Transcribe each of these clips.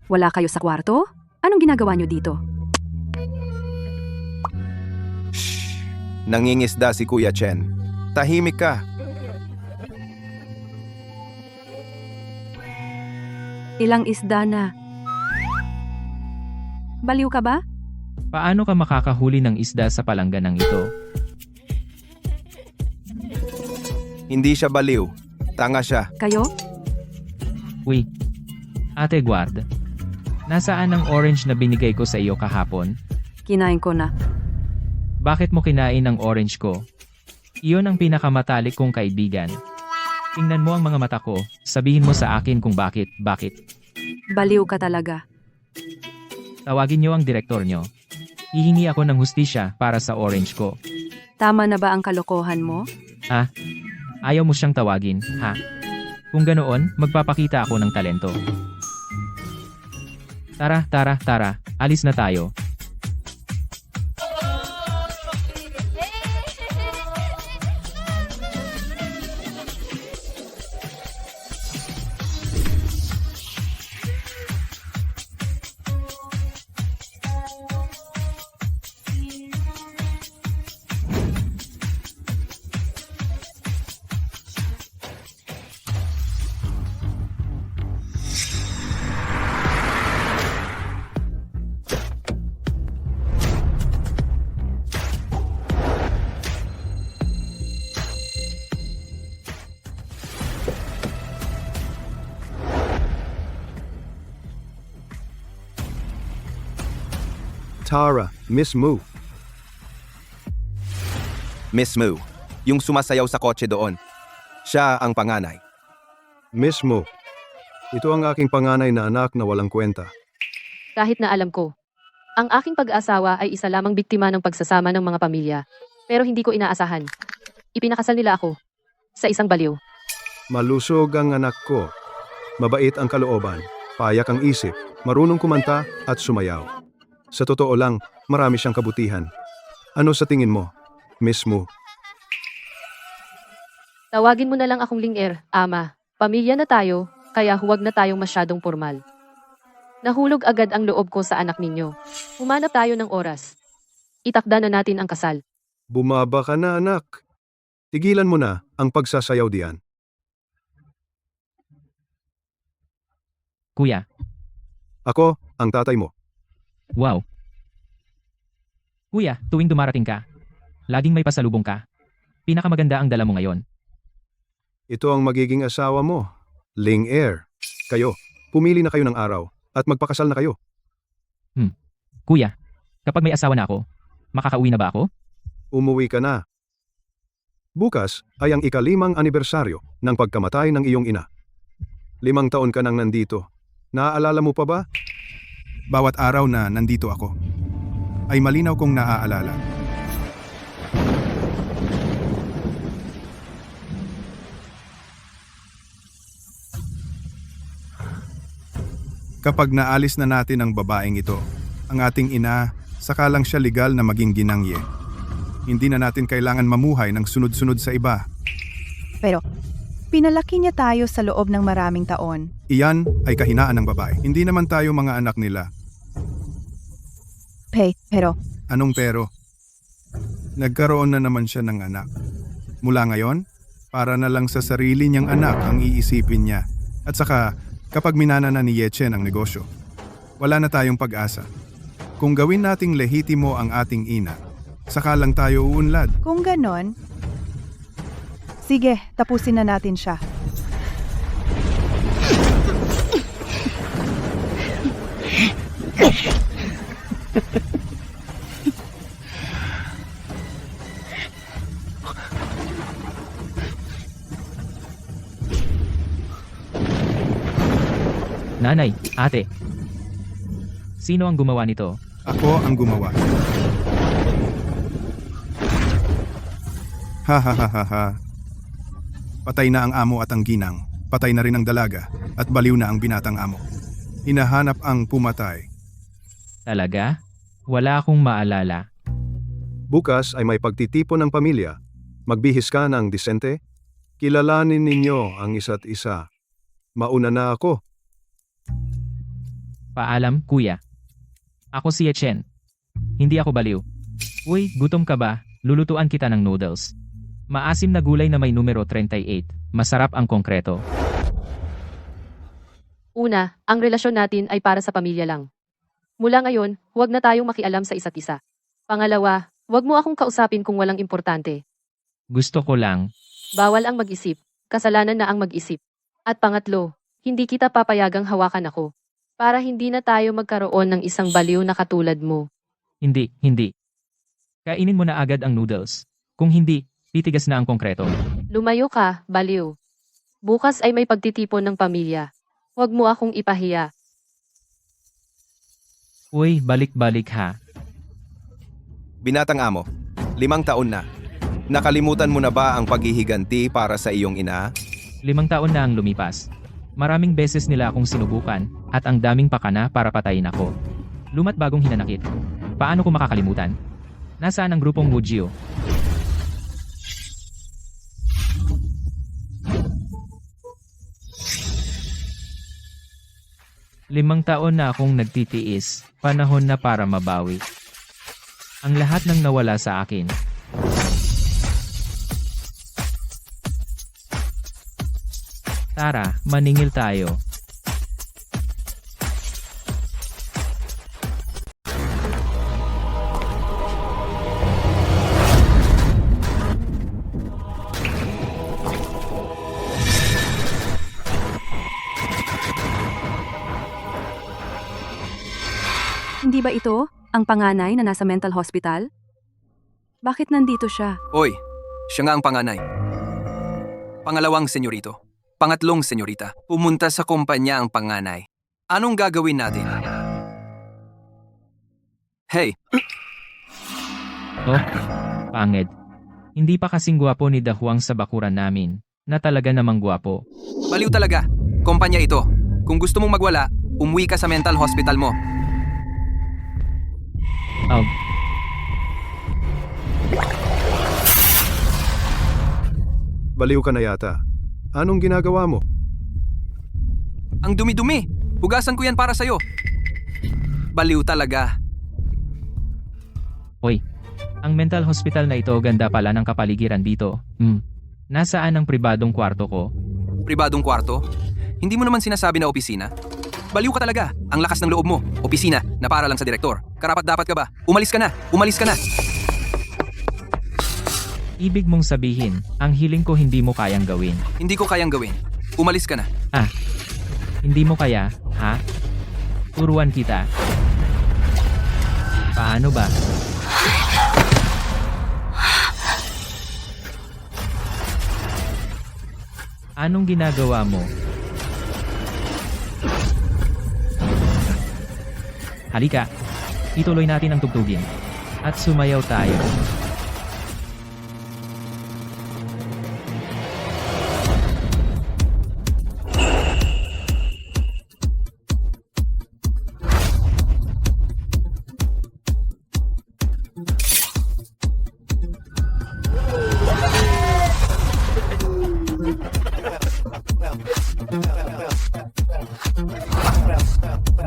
Wala kayo sa kwarto? Anong ginagawa nyo dito? Shh! Nangingisda si Kuya Chen. Tahimik ka. Ilang isda na. Baliw ka ba? Paano ka makakahuli ng isda sa palangganang ito? Hindi siya baliw. Tanga siya. Kayo? Uy, Ate Guard. Nasaan ang orange na binigay ko sa iyo kahapon? Kinain ko na. Bakit mo kinain ang orange ko? Iyon ang pinakamatalik kong kaibigan. Tingnan mo ang mga mata ko, sabihin mo sa akin kung bakit. Baliw ka talaga. Tawagin niyo ang direktor niyo. Hihingi ako ng hustisya para sa orange ko. Tama na ba ang kalokohan mo? Ayaw mo siyang tawagin, ha? Kung ganoon, magpapakita ako ng talento. Tara, alis na tayo. Tara, Miss Mu. Miss Mu, yung sumasayaw sa kotse doon. Siya ang panganay. Miss Mu. Ito ang aking panganay na anak na walang kwenta. Kahit na alam ko, ang aking pag-asawa ay isa lamang biktima ng pagsasama ng mga pamilya. Pero hindi ko inaasahan. Ipinakasal nila ako sa isang baliw. Malusog ang anak ko. Mabait ang kalooban, payak ang isip, marunong kumanta at sumayaw. Sa totoo lang, marami siyang kabutihan. Ano sa tingin mo, Miss Mu? Tawagin mo na lang akong Ling-er, ama. Pamilya na tayo, kaya huwag na tayong masyadong formal. Nahulog agad ang loob ko sa anak ninyo. Humanap tayo ng oras. Itakda na natin ang kasal. Bumaba ka na, anak. Tigilan mo na ang pagsasayaw diyan. Kuya, Ako, ang tatay mo. wow. Kuya, tuwing dumarating ka, laging may pasalubong ka. Pinakamaganda ang dala mo ngayon. Ito ang magiging asawa mo, Ling-er. Kayo, pumili na kayo ng araw at magpakasal na kayo. Kuya, kapag may asawa na ako, makakauwi na ba ako? Umuwi ka na. Bukas ay ang ika-5 anibersaryo ng pagkamatay ng iyong ina. 5 taon ka nang nandito. Naaalala mo pa ba? Bawat araw na nandito ako, ay malinaw kong naaalala. Kapag naalis na natin ang babaeng ito, ang ating ina, saka lang siya legal na maging ginangye. Hindi na natin kailangan mamuhay ng sunod-sunod sa iba. Pero, pinalaki niya tayo sa loob ng maraming taon. Iyan ay kahinaan ng babae. Hindi naman tayo mga anak nila. Pero, Anong pero? Nagkaroon na naman siya ng anak. Mula ngayon, para na lang sa sarili niyang anak ang iisipin niya. At saka, kapag minana na ni Yechen ang negosyo, wala na tayong pag-asa. Kung gawin nating lehitimo ang ating ina, saka lang tayo uunlad. kung ganon, sige, tapusin na natin siya. Nanay, ate. Sino ang gumawa nito? Ako ang gumawa. Ha ha ha ha ha. Patay na ang amo at ang ginang. Patay na rin ang dalaga at baliw na ang binatang amo. Hinahanap ang pumatay. Talaga? Wala akong maalala. Bukas ay may pagtitipon ng pamilya. Magbihis ka ng disente. Kilalanin ninyo ang isa't isa. Mauna na ako. Paalam, kuya. Ako si Etienne. Hindi ako baliw. Uy, gutom ka ba? Lulutuan kita ng noodles. Maasim na gulay na may numero 38. Masarap ang konkreto. Una, ang relasyon natin ay para sa pamilya lang. Mula ngayon, huwag na tayong makialam sa isa't isa. Pangalawa, huwag mo akong kausapin kung walang importante. Gusto ko lang. Bawal ang mag-isip. Kasalanan na ang mag-isip. At pangatlo, hindi kita papayagang hawakan ako. Para hindi na tayo magkaroon ng isang baliw na katulad mo. Hindi. Kainin mo na agad ang noodles. Kung hindi, titigas na ang konkreto. Lumayo ka, baliw. Bukas ay may pagtitipon ng pamilya. Huwag mo akong ipahiya. Uy, balik-balik ha. Binatang amo, 5 taon na. Nakalimutan mo na ba ang paghihiganti para sa iyong ina? 5 taon na ang lumipas. Maraming beses nila akong sinubukan at ang daming pakana para patayin ako. Lumat bagong hinanakit. Paano ko makakalimutan? Nasaan ang grupong Mujio? Limang taon na akong nagtitiis, panahon na para mabawi. Ang lahat ng nawala sa akin. Tara, maningil tayo. Hindi ba ito ang panganay na nasa mental hospital? Bakit nandito siya? Oy, siya nga ang panganay. Pangalawang senyorito. Pangatlong senyorita. Pumunta sa kumpanya ang panganay. Anong gagawin natin? Hey, Oh, pangit. Hindi pa kasing gwapo ni Dahuang sa bakuran namin, na talaga namang gwapo. baliw talaga. Kumpanya ito. Kung gusto mong magwala, umuwi ka sa mental hospital mo. Baliw ka na yata. Anong ginagawa mo? Ang dumi-dumi. Hugasan ko yan para sa'yo. Baliw talaga. Hoy, ang mental hospital na ito ganda pala ng kapaligiran dito. Nasaan ang pribadong kwarto ko? Pribadong kwarto? Hindi mo naman sinasabi na opisina? Baliw ka talaga. Ang lakas ng loob mo. Opisina na para lang sa direktor. Karapat dapat ka ba? Umalis ka na. Umalis ka na. Ibig mong sabihin, ang hiling ko hindi mo kayang gawin. Hindi ko kayang gawin. Umalis ka na. Hindi mo kaya, ha? Turuan kita. Paano ba? Anong ginagawa mo? Halika, ituloy natin ang tugtugin. At sumayaw tayo.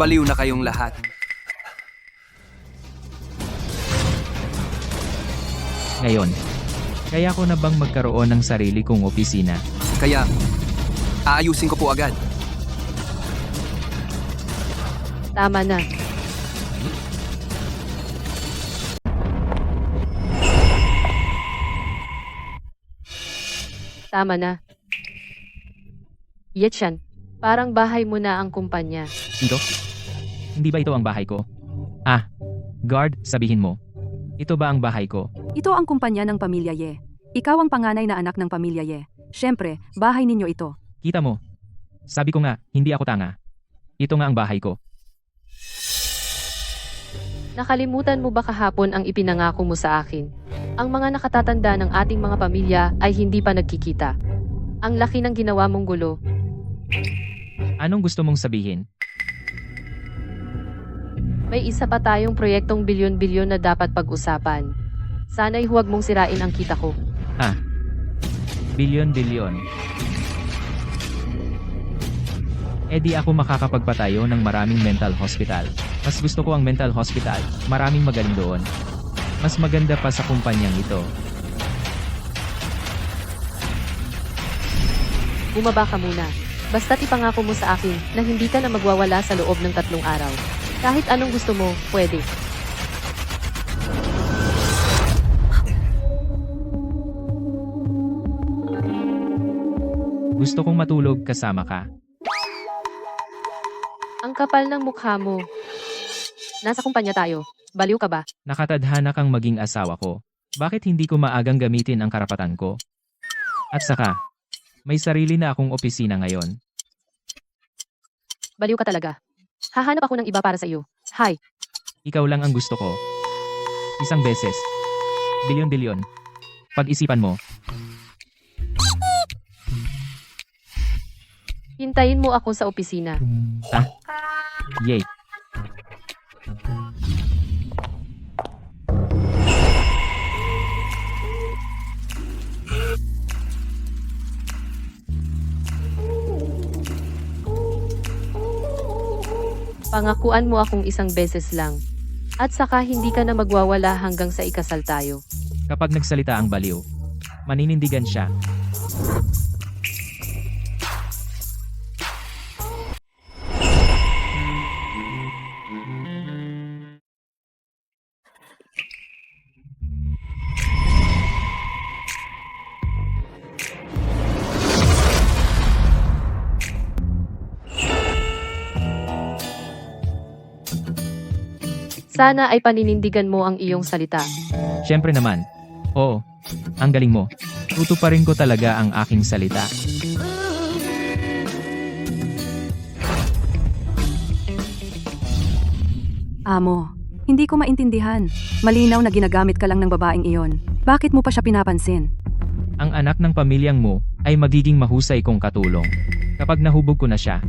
Baliw na kayong lahat. Ngayon, kaya ko na bang magkaroon ng sarili kong opisina? Kaya, aayusin ko po agad. Tama na. Tama na. Yetchan, parang bahay mo na ang kumpanya. Ito? Hindi ba ito ang bahay ko? Guard, sabihin mo. Ito ba ang bahay ko? Ito ang kumpanya ng pamilya Ye. Ikaw ang panganay na anak ng pamilya Ye. Siyempre, bahay ninyo ito. Kita mo. Sabi ko nga, hindi ako tanga. Ito nga ang bahay ko. Nakalimutan mo ba kahapon ang ipinangako mo sa akin? Ang mga nakatatanda ng ating mga pamilya ay hindi pa nagkikita. Ang laki ng ginawa mong gulo. Anong gusto mong sabihin? May isa pa tayong proyektong bilyon-bilyon na dapat pag-usapan. Sana'y huwag mong sirain ang kita ko. Bilyon-bilyon. di ako makakapagpatayo ng maraming mental hospital. Mas gusto ko ang mental hospital, maraming magaling doon. Mas maganda pa sa kumpanyang ito. Bumaba ka muna. Basta't ipangako mo sa akin na hindi ka na magwawala sa loob ng 3 araw. Kahit anong gusto mo, pwede. Gusto kong matulog kasama ka. Ang kapal ng mukha mo. Nasa kumpanya tayo. Baliw ka ba? Nakatadhana kang maging asawa ko. Bakit hindi ko maagang gamitin ang karapatan ko? At saka, may sarili na akong opisina ngayon. Baliw ka talaga. Hahanap ako ng iba para sa iyo. Hi. Ikaw lang ang gusto ko. Isang beses. Bilyon-bilyon. Pag-isipan mo. Hintayin mo ako sa opisina. Yay. Pangakuan mo akong isang beses lang. At saka hindi ka na magwawala hanggang sa ikasal tayo. Kapag nagsalita ang baliw, maninindigan siya. Sana ay paninindigan mo ang iyong salita. Siyempre naman. Oo. Ang galing mo. Tutuparin ko talaga ang aking salita. Amo, hindi ko maintindihan. Malinaw na ginagamit ka lang ng babaeng iyon. Bakit mo pa siya pinapansin? Ang anak ng pamilyang mo ay magiging mahusay kong katulong. Kapag nahubog ko na siya.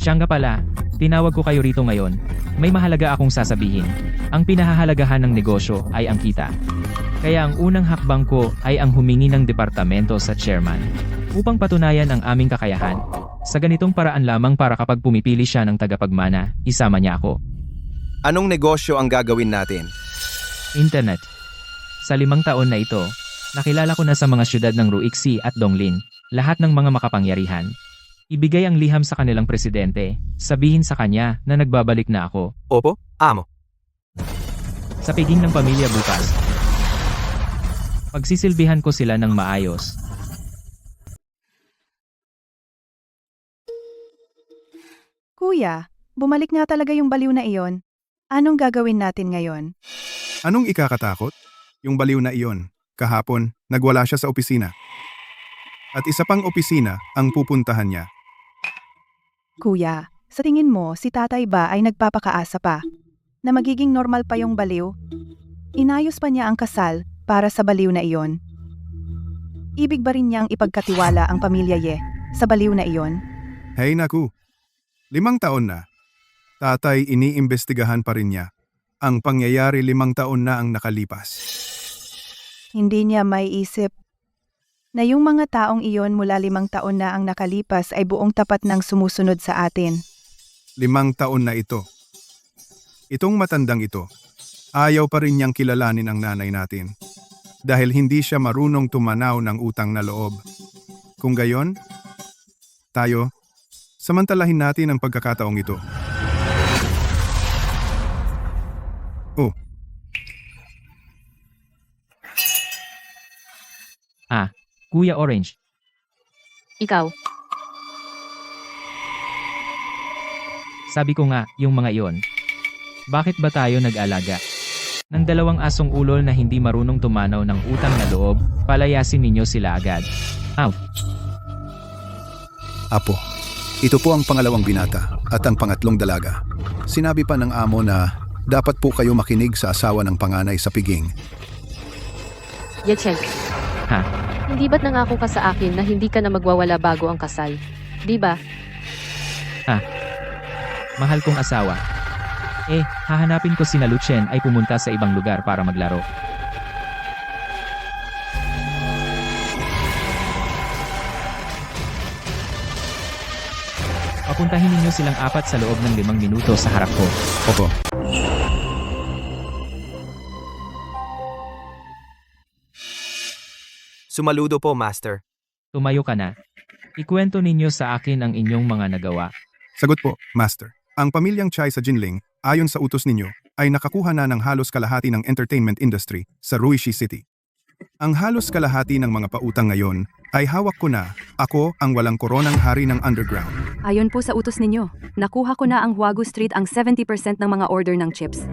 Siya nga pala, tinawag ko kayo rito ngayon. May mahalaga akong sasabihin. Ang pinahahalagahan ng negosyo ay ang kita. Kaya ang unang hakbang ko ay ang humingi ng departamento sa chairman. Upang patunayan ang aming kakayahan. Sa ganitong paraan lamang para kapag pumipili siya ng tagapagmana, isama niya ako. Anong negosyo ang gagawin natin? Internet. Sa 5 taon na ito, nakilala ko na sa mga syudad ng Ruixi at Donglin, lahat ng mga makapangyarihan. Ibigay ang liham sa kanilang presidente, sabihin sa kanya na nagbabalik na ako. Opo, amo. Sa piging ng pamilya bukas. Pagsisilbihan ko sila ng maayos. Kuya, bumalik nga talaga yung baliw na iyon. Anong gagawin natin ngayon? Anong ikakatakot? Yung baliw na iyon. Kahapon, nagwala siya sa opisina. At isa pang opisina ang pupuntahan niya. Kuya, sa tingin mo si tatay ba ay nagpapakaasa pa? Na magiging normal pa yung baliw? Inayos pa niya ang kasal para sa baliw na iyon? Ibig ba rin niyang ipagkatiwala ang pamilya Ye sa baliw na iyon? Hey naku, 5 taon na. Tatay, iniimbestigahan pa rin niya. Ang pangyayari 5 taon na ang nakalipas. Hindi niya may isip na yung mga taong iyon mula 5 taon na ang nakalipas ay buong tapat ng sumusunod sa atin. 5 taon na ito. Itong matandang ito, ayaw pa rin niyang kilalanin ang nanay natin. Dahil hindi siya marunong tumanaw ng utang na loob. Kung gayon, tayo, samantalahin natin ang pagkakataong ito. Oh, Kuya Orange, Ikaw, sabi ko nga, yung mga iyon. Bakit ba tayo nag-alaga? Ng 2 asong ulol na hindi marunong tumanaw ng utang na loob, palayasin ninyo sila agad. Apo, ito po ang pangalawang binata at ang pangatlong dalaga. Sinabi pa ng amo na dapat po kayo makinig sa asawa ng panganay sa piging. Yechen. Ha? Hindi ba't nangako ka sa akin na hindi ka na magwawala bago ang kasal? Di ba? Mahal kong asawa. Hahanapin ko si Luchen ay pumunta sa ibang lugar para maglaro. Papuntahin ninyo silang apat sa loob ng 5 minuto sa harap ko. Opo. Sumaludo po, Master. Tumayo ka na. Ikwento ninyo sa akin ang inyong mga nagawa. Sagot po, Master. Ang pamilyang Chai sa Jinling, ayon sa utos ninyo, ay nakakuha na ng halos kalahati ng entertainment industry sa Ruishi City. Ang halos kalahati ng mga pautang ngayon ay hawak ko na. Ako ang walang koronang hari ng underground. Ayon po sa utos ninyo, nakuha ko na ang Huagu Street ang 70% ng mga order ng chips.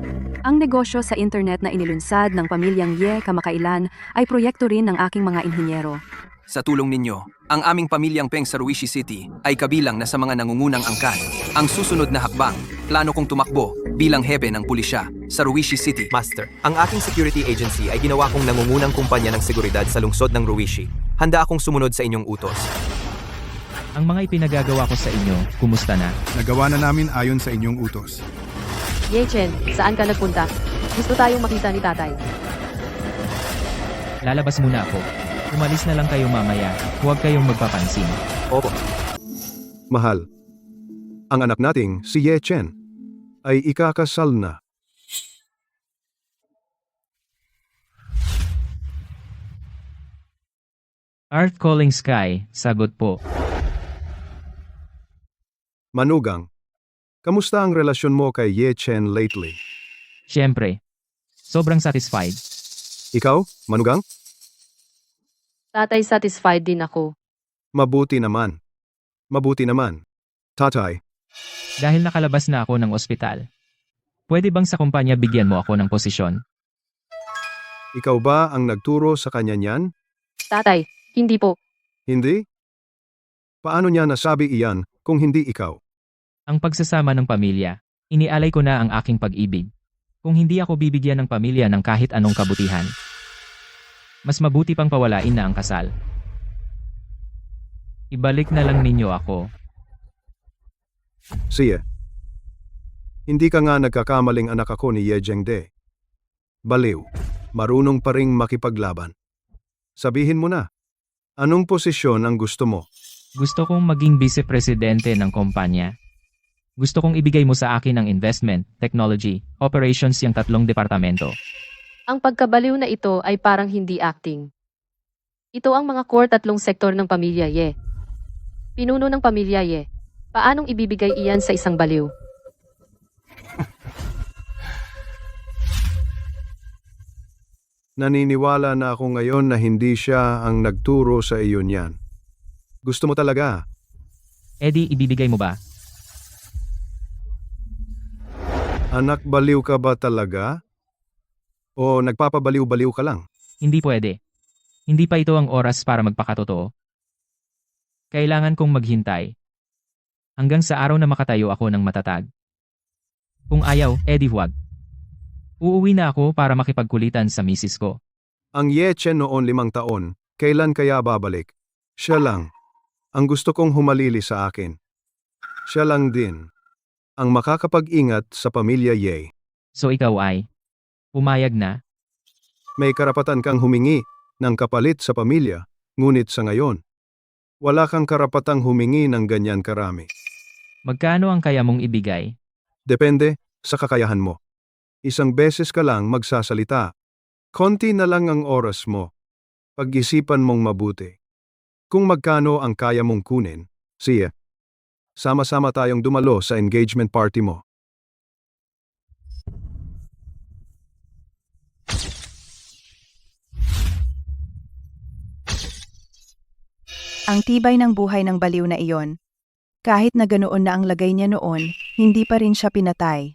Ang negosyo sa internet na inilunsad ng pamilyang Ye kamakailan ay proyekto rin ng aking mga inhinyero. Sa tulong ninyo, ang aming pamilyang Peng sa Ruishi City ay kabilang na sa mga nangungunang angkan. Ang susunod na hakbang, plano kong tumakbo bilang hepe ng pulisya sa Ruishi City. Master, ang aking security agency ay ginawa kong nangungunang kumpanya ng seguridad sa lungsod ng Ruishi. Handa akong sumunod sa inyong utos. Ang mga ipinagagawa ko sa inyo, kumusta na? Nagawa na namin ayon sa inyong utos. Ye Chen, saan ka nagpunta? Gusto tayong makita ni tatay. Lalabas muna ako. Umalis na lang kayo mamaya. Huwag kayong magpapansin. Opo. Mahal, ang anak nating si Ye Chen ay ikakasal na. Earth Calling Sky, sagot po. Manugang, kamusta ang relasyon mo kay Ye Chen lately? Siyempre. Sobrang satisfied. Ikaw, Manugang? Tatay, satisfied din ako. Mabuti naman. Mabuti naman. Tatay, Dahil nakalabas na ako ng ospital. Pwede bang sa kumpanya bigyan mo ako ng posisyon? ikaw ba ang nagturo sa kanya niyan? Tatay, hindi po. Hindi? Paano niya nasabi iyan kung hindi ikaw? Ang pagsasama ng pamilya, inialay ko na ang aking pag-ibig. Kung hindi ako bibigyan ng pamilya ng kahit anong kabutihan, mas mabuti pang pawalain na ang kasal. Ibalik na lang ninyo ako. Siya. Hindi ka nga nagkakamaling anak ako ni Ye Zhengde. Baliw. Marunong pa ring makipaglaban. Sabihin mo na, anong posisyon ang gusto mo? Gusto kong maging vice-presidente ng kumpanya. Gusto kong ibigay mo sa akin ang investment, technology, operations yung 3 departamento. Ang pagkabaliw na ito ay parang hindi acting. Ito ang mga core 3 sektor ng pamilya Ye. Pinuno ng pamilya Ye. Paanong ibibigay iyan sa isang baliw? Naniniwala na ako ngayon na hindi siya ang nagturo sa iyo niyan. Gusto mo talaga? Eddie, ibibigay mo ba? Anak, baliw ka ba talaga? O nagpapabaliw-baliw ka lang? Hindi pwede. Hindi pa ito ang oras para magpakatotoo. Kailangan kong maghintay. Hanggang sa araw na makatayo ako ng matatag. Kung ayaw, Eddie, huwag. Uuwi na ako para makipagkulitan sa misis ko. Ang Ye Chen noon 5 taon, kailan kaya babalik? Siya lang. Ang gusto kong humalili sa akin. Siya lang din. Ang makakapag-ingat sa pamilya Ye. So ikaw ay pumayag na? May karapatan kang humingi ng kapalit sa pamilya, ngunit sa ngayon, wala kang karapatang humingi ng ganyan karami. Magkano ang kaya mong ibigay? Depende sa kakayahan mo. Isang beses ka lang magsasalita. Konti na lang ang oras mo. Pag-isipan mong mabuti. Kung magkano ang kaya mong kunin, siya. Sama-sama tayong dumalo sa engagement party mo. Ang tibay ng buhay ng baliw na iyon. Kahit na ganoon na ang lagay niya noon, hindi pa rin siya pinatay.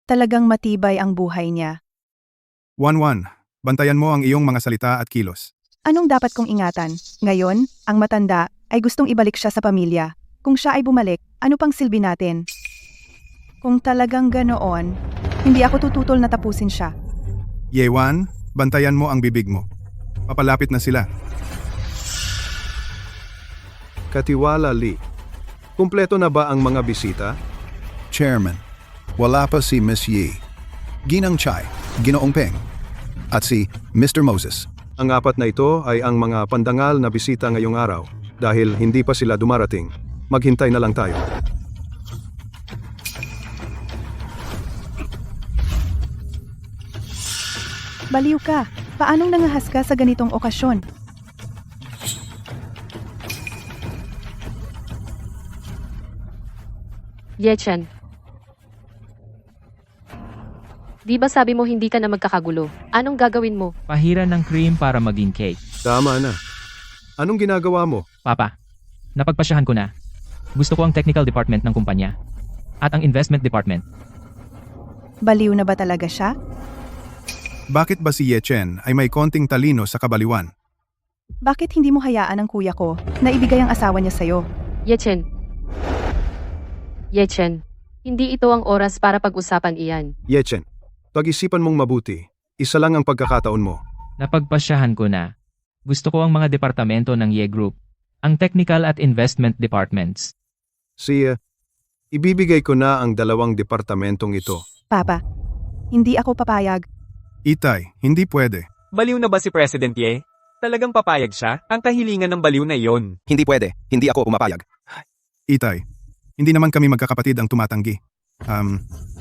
Talagang matibay ang buhay niya. 1-1. Bantayan mo ang iyong mga salita at kilos. Anong dapat kong ingatan? Ngayon, ang matanda ay gustong ibalik siya sa pamilya. Kung siya ay bumalik, ano pang silbi natin? Kung talagang ganoon, hindi ako tututol na tapusin siya. Yewan, bantayan mo ang bibig mo. Papalapit na sila. Katiwala Lee. Kumpleto na ba ang mga bisita? Chairman, wala pa si Miss Yi, Ginang Chai, Ginoong Peng, at si Mr. Moses. Ang 4 na ito ay ang mga pandangal na bisita ngayong araw. Dahil hindi pa sila dumarating, maghintay na lang tayo. Baliw ka. Paanong nangahas ka sa ganitong okasyon? Yechen. Di ba sabi mo hindi ka na magkakagulo? Anong gagawin mo? Pahiran ng cream para maging cake. Tama na. Anong ginagawa mo? Papa, napagpasyahan ko na. Gusto ko ang technical department ng kumpanya. At ang investment department. Baliw na ba talaga siya? Bakit ba si Ye Chen ay may konting talino sa kabaliwan? Bakit hindi mo hayaan ang kuya ko na ibigay ang asawa niya sa'yo? Yechen. Yechen. Hindi ito ang oras para pag-usapan iyan. Yechen, pag-isipan mong mabuti. Isa lang ang pagkakataon mo. Napagpasyahan ko na. Gusto ko ang mga departamento ng Ye Group. Ang technical at investment departments. Ibibigay ko na ang 2 departamentong ito. Papa, hindi ako papayag. Itay, hindi pwede. Baliw na ba si President Ye? Talagang papayag siya? Ang kahilingan ng baliw na iyon. Hindi pwede. Hindi ako umapayag. Itay, hindi naman kami magkakapatid ang tumatanggi.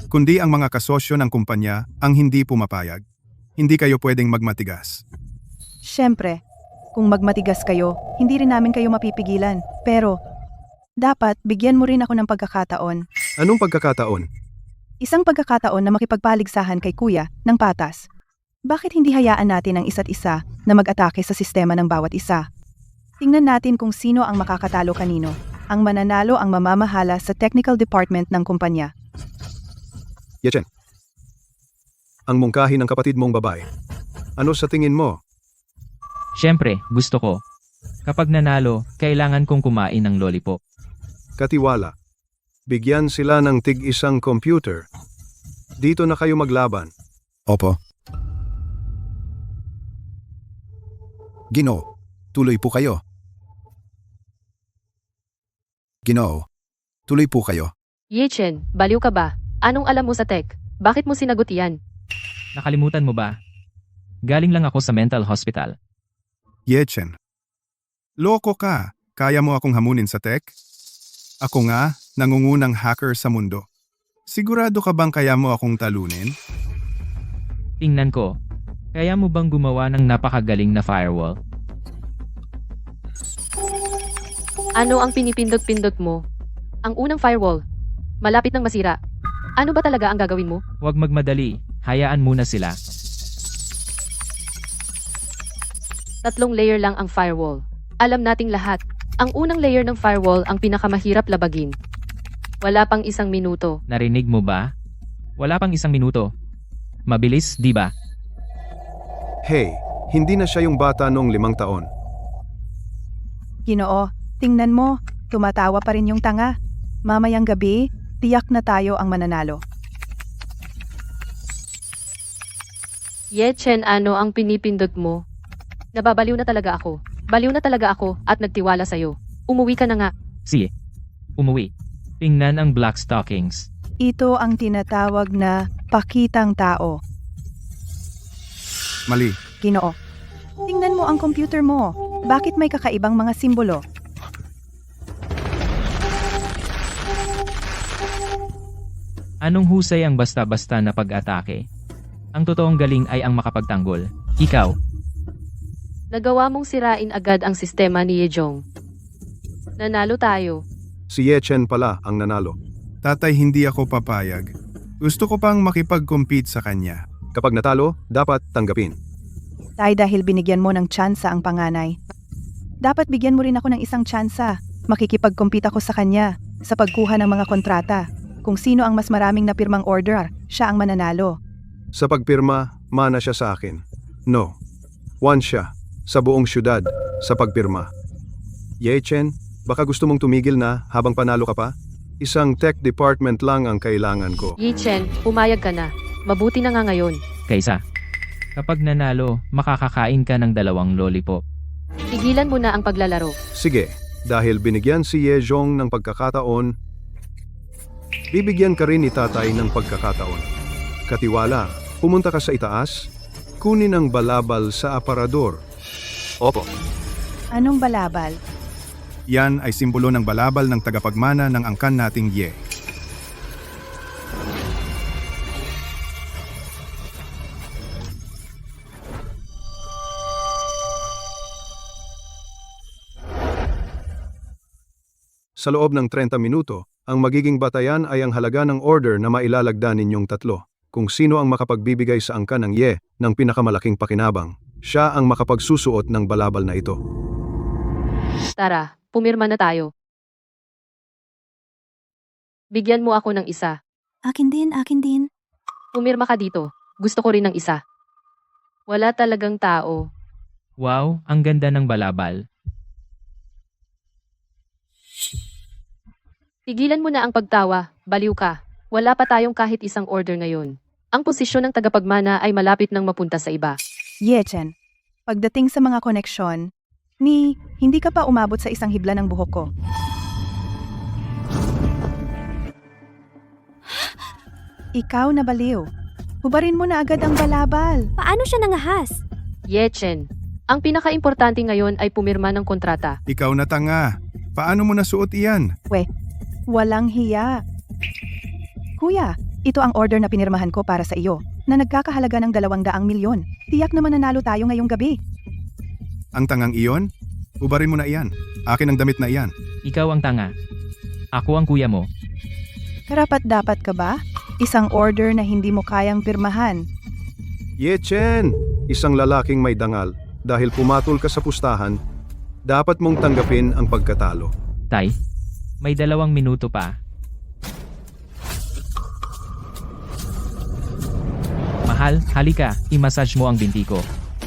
Kundi ang mga kasosyo ng kumpanya ang hindi pumapayag. Hindi kayo pwedeng magmatigas. Siyempre, kung magmatigas kayo, hindi rin namin kayo mapipigilan. Pero, dapat bigyan mo rin ako ng pagkakataon. Anong pagkakataon? Isang pagkakataon na makipagpaligsahan kay kuya ng patas. Bakit hindi hayaan natin ang isa't isa na mag-atake sa sistema ng bawat isa? Tingnan natin kung sino ang makakatalo kanino. Ang mananalo ang mamamahala sa technical department ng kumpanya. Yechen, ang mungkahi ng kapatid mong babae. Ano sa tingin mo? Siyempre, gusto ko. Kapag nanalo, kailangan kong kumain ng lollipop. Katiwala. Bigyan sila ng tig-isang computer. Dito na kayo maglaban. Opo. Ginoo, tuloy po kayo. Ginoo, tuloy po kayo. Yechen, baliw ka ba? Anong alam mo sa tech? Bakit mo sinagot iyan? Nakalimutan mo ba? Galing lang ako sa mental hospital. Ye Chen, loko ka. Kaya mo akong hamunin sa tech? Ako nga, nangungunang hacker sa mundo. Sigurado ka bang kaya mo akong talunin? Tingnan ko. Kaya mo bang gumawa ng napakagaling na firewall? Ano ang pinipindot-pindot mo? Ang unang firewall. Malapit nang masira. Ano ba talaga ang gagawin mo? Huwag magmadali. Hayaan muna sila. 3 layer lang ang firewall. Alam nating lahat. Ang unang layer ng firewall ang pinakamahirap labagin. Wala pang 1 minuto. Narinig mo ba? Wala pang 1 minuto. Mabilis, di ba? Hey, hindi na siya yung bata noong 5 taon. Ginoo, tingnan mo, tumatawa pa rin yung tanga. Mamayang gabi, tiyak na tayo ang mananalo. Yechen, ano ang pinipindot mo? Nababaliw na talaga ako. Baliw na talaga ako at nagtiwala sa'yo. Umuwi ka na nga. Sige. Umuwi. Tingnan ang black stockings. Ito ang tinatawag na pakitang tao. Mali. Ginoo, tingnan mo ang computer mo. Bakit may kakaibang mga simbolo? Anong husay ang basta-basta na pag-atake? Ang totoong galing ay ang makapagtanggol. Ikaw. Nagawa mong sirain agad ang sistema ni Yejong. Nanalo tayo. Si Yechen pala ang nanalo. Tatay, hindi ako papayag. Gusto ko pang makipag-compete sa kanya. Kapag natalo, dapat tanggapin. Tay, dahil binigyan mo ng tsansa ang panganay. Dapat bigyan mo rin ako ng isang tsansa. Makikipag-compete ako sa kanya sa pagkuha ng mga kontrata. Kung sino ang mas maraming napirmang order, siya ang mananalo. Sa pagpirma, mana siya sa akin. No. 1 siya. Sa buong syudad, sa pagpirma. Yechen, baka gusto mong tumigil na habang panalo ka pa? Isang tech department lang ang kailangan ko. Yechen, pumayag ka na. Mabuti na nga ngayon. Kaysa. Kapag nanalo, makakakain ka ng 2 lollipop. Tigilan mo na ang paglalaro. Sige, dahil binigyan si Yejong ng pagkakataon, bibigyan ka rin ni tatay ng pagkakataon. Katiwala, pumunta ka sa itaas, kunin ang balabal sa aparador. Opo. Anong balabal? Yan ay simbolo ng balabal ng tagapagmana ng angkan nating Ye. Sa loob ng 30 minuto, ang magiging batayan ay ang halaga ng order na mailalagda ninyong tatlo. Kung sino ang makapagbibigay sa angka ng Ye ng pinakamalaking pakinabang, siya ang makapagsusuot ng balabal na ito. Tara, pumirma na tayo. Bigyan mo ako ng isa. Akin din, akin din. Pumirma ka dito. Gusto ko rin ng isa. Wala talagang tao. Wow, ang ganda ng balabal. Tigilan mo na ang pagtawa, baliw ka. Wala pa tayong kahit isang order ngayon. Ang posisyon ng tagapagmana ay malapit nang mapunta sa iba. Yechen, pagdating sa mga koneksyon, hindi ka pa umabot sa isang hibla ng buhok ko. Ikaw na baliw. Hubarin mo na agad ang balabal. Paano siya nangahas? Yechen, ang pinaka-importante ngayon ay pumirma ng kontrata. Ikaw na tanga. Paano mo nasuot iyan? Walang hiya. Kuya, ito ang order na pinirmahan ko para sa iyo, na nagkakahalaga ng 200 milyon. Tiyak na mananalo tayo ngayong gabi. Ang tangang iyon? Ubarin mo na iyan. Akin ang damit na iyan. Ikaw ang tanga. Ako ang kuya mo. Karapat-dapat ka ba? Isang order na hindi mo kayang pirmahan. Ye Chen, isang lalaking may dangal. Dahil pumatol ka sa pustahan, dapat mong tanggapin ang pagkatalo. Tay, may 2 minuto pa. Mahal, halika, i-massage mo ang binti ko.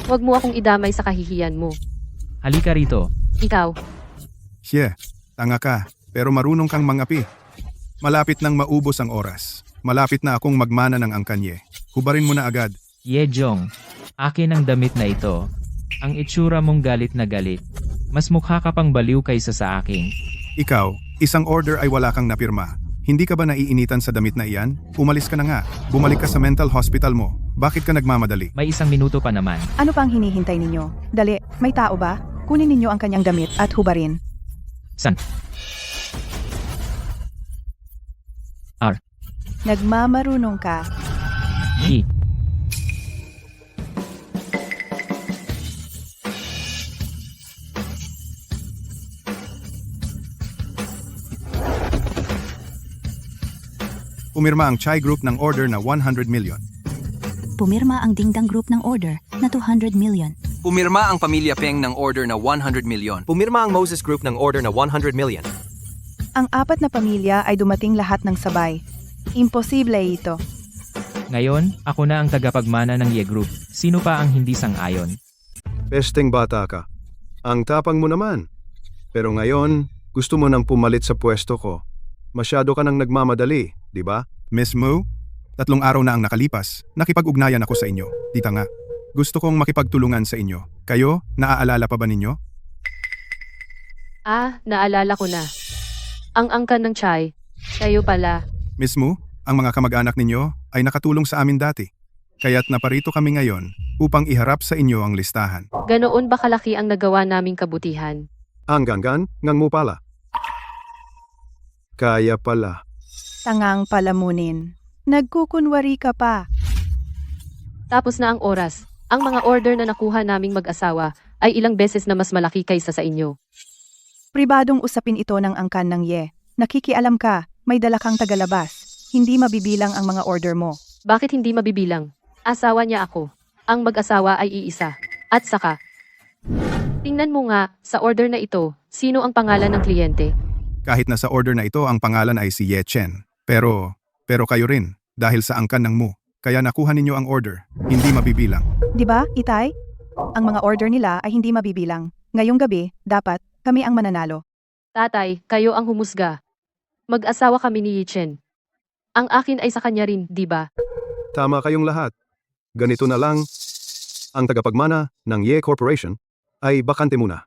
Huwag mo akong idamay sa kahihiyan mo. Halika rito. Ikaw, Xie, tanga ka, pero marunong kang mangapi. Malapit nang maubos ang oras. Malapit na akong magmana ng angkanye. Hubarin mo na agad. Yejong, akin ang damit na ito. Ang itsura mong galit na galit. Mas mukha ka pang baliw kaysa sa akin. Ikaw, isang order ay wala kang napirma. Hindi ka ba naiinitan sa damit na iyan? Umalis ka na nga. Bumalik ka sa mental hospital mo. Bakit ka nagmamadali? May 1 minuto pa naman. Ano pang hinihintay ninyo? Dali, may tao ba? Kunin ninyo ang kanyang damit at hubarin. San? Nagmamarunong ka. Yi. Pumirma ang Chai Group ng order na 100 million. Pumirma ang Dingdang Group ng order na 200 million. Pumirma ang pamilya Peng ng order na 100 milyon. Pumirma ang Moses Group ng order na 100 million. Ang 4 na pamilya ay dumating lahat ng sabay. Imposible ito. Ngayon, ako na ang tagapagmana ng Ye Group. Sino pa ang hindi sang-ayon? Pesteng bata ka. Ang tapang mo naman. Pero ngayon, gusto mo nang pumalit sa pwesto ko. Masyado ka nang nagmamadali, di ba? Miss Mu, 3 araw na ang nakalipas. Nakipag-ugnayan ako sa inyo. Tita nga. Gusto kong makipagtulungan sa inyo. Kayo, naaalala pa ba ninyo? Naalala ko na. Ang angkan ng Chai. Kayo pala. Miss Mu, ang mga kamag-anak ninyo ay nakatulong sa amin dati. Kaya't naparito kami ngayon upang iharap sa inyo ang listahan. Ganoon ba kalaki ang nagawa naming kabutihan? Ang ganggan, ngang mo pala. Kaya pala. Tangang palamunin. Nagkukunwari ka pa. Tapos na ang oras. Ang mga order na nakuha naming mag-asawa ay ilang beses na mas malaki kaysa sa inyo. Pribadong usapin ito ng angkan ng Ye. Nakikialam ka, may dala kang tagalabas. Hindi mabibilang ang mga order mo. Bakit hindi mabibilang? Asawa niya ako. Ang mag-asawa ay iisa. At saka, tingnan mo nga, sa order na ito, sino ang pangalan ng kliyente? Kahit na sa order na ito ang pangalan ay si Ye Chen. Pero kayo rin, dahil sa angkan ng Mu. Kaya nakuha ninyo ang order, hindi mabibilang. Di ba, Itay? Ang mga order nila ay hindi mabibilang. Ngayong gabi, dapat kami ang mananalo. Tatay, kayo ang humusga. Mag-asawa kami ni Yichen. Ang akin ay sa kanya rin, di ba? Tama kayong lahat. Ganito na lang, ang tagapagmana ng Ye Corporation ay bakante muna.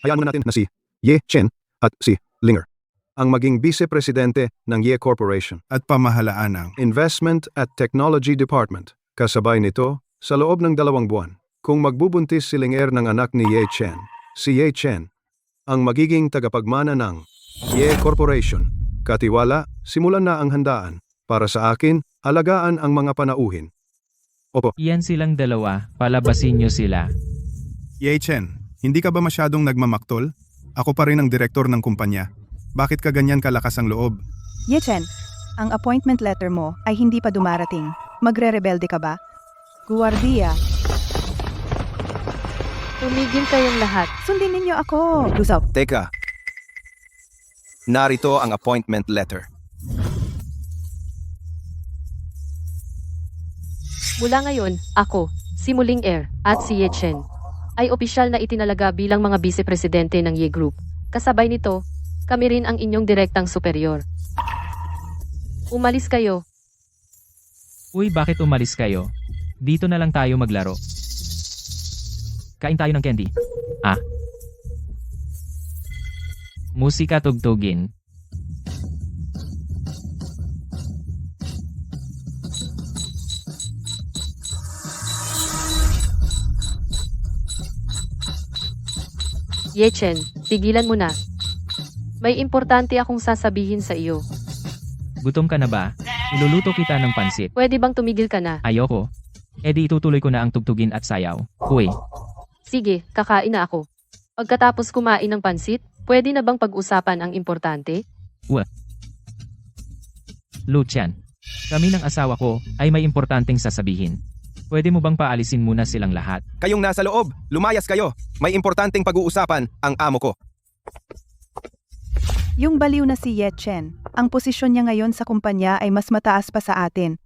Hayaan muna natin na si Ye Chen at si Linger ang maging vice-presidente ng Ye Corporation. At pamahalaan ng Investment at Technology Department. Kasabay nito, sa loob ng 2 buwan, kung magbubuntis si Linger ng anak ni Ye Chen, si Ye Chen ang magiging tagapagmana ng Ye Corporation. Katiwala, simulan na ang handaan. Para sa akin, alagaan ang mga panauhin. Opo. Iyan silang 2, palabasin nyo sila. Ye Chen, hindi ka ba masyadong nagmamaktol? Ako pa rin ang direktor ng kumpanya. Bakit ka ganyan kalakas ang loob? Yechen, ang appointment letter mo ay hindi pa dumarating. Magre-rebelde ka ba? Guardia, Tumigil kayong lahat. sundin ninyo ako. Lusop, Teka. Narito ang appointment letter. Mula ngayon, ako, si Muling Air, at si Ye Chen, ay opisyal na itinalaga bilang mga vice-presidente ng Ye Group. Kasabay nito, kami rin ang inyong direktang superior. Umalis kayo. Uy, bakit umalis kayo? Dito na lang tayo maglaro. Kain tayo ng candy. Ah. Musika tugtugin. Ye Chen, tigilan mo na. May importante akong sasabihin sa iyo. Gutom ka na ba? Iluluto kita ng pansit. Pwede bang tumigil ka na? Ayoko. E di itutuloy ko na ang tugtugin at sayaw. Uy, Sige, kakain na ako. Pagkatapos kumain ng pansit, pwede na bang pag-usapan ang importante? Luchan. Kami ng asawa ko ay may importanteng sasabihin. Pwede mo bang paalisin muna silang lahat? Kayong nasa loob, lumayas kayo. May importanteng pag-uusapan ang amo ko. yung baliw na si Yechen, ang posisyon niya ngayon sa kumpanya ay mas mataas pa sa atin.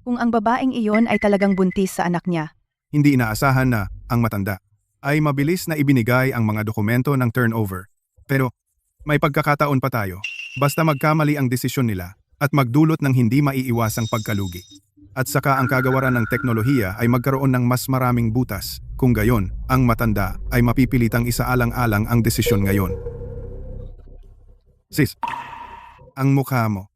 Kung ang babaeng iyon ay talagang buntis sa anak niya. Hindi inaasahan na ang matanda ay mabilis na ibinigay ang mga dokumento ng turnover. Pero may pagkakataon pa tayo. Basta magkamali ang desisyon nila at magdulot ng hindi maiiwasang pagkalugi. At saka ang kagawaran ng teknolohiya ay magkaroon ng mas maraming butas. Kung gayon, ang matanda ay mapipilitang isaalang-alang ang desisyon ngayon. Sis, ang mukha mo.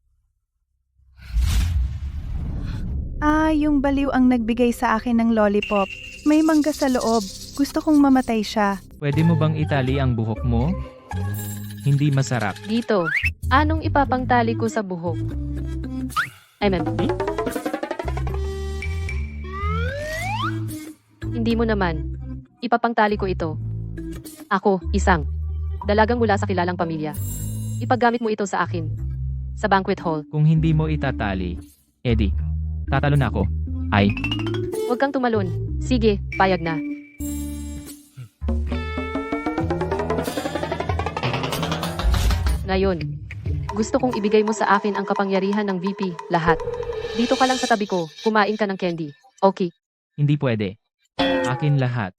Yung baliw ang nagbigay sa akin ng lollipop. May mangga sa loob. Gusto kong mamatay siya. Pwede mo bang itali ang buhok mo? Hindi masarap. Dito, anong ipapangtali ko sa buhok? Hindi mo naman. Ipapangtali ko ito. Ako, isang dalagang mula sa kilalang pamilya. Ipagamit mo ito sa akin. Sa banquet hall. Kung hindi mo itatali, Eddie, tatalo na ako. Ay, Huwag kang tumalon. Sige, payag na. Ngayon, gusto kong ibigay mo sa akin ang kapangyarihan ng VP, lahat. Dito ka lang sa tabi ko, kumain ka ng candy. Okay. hindi pwede. Akin lahat.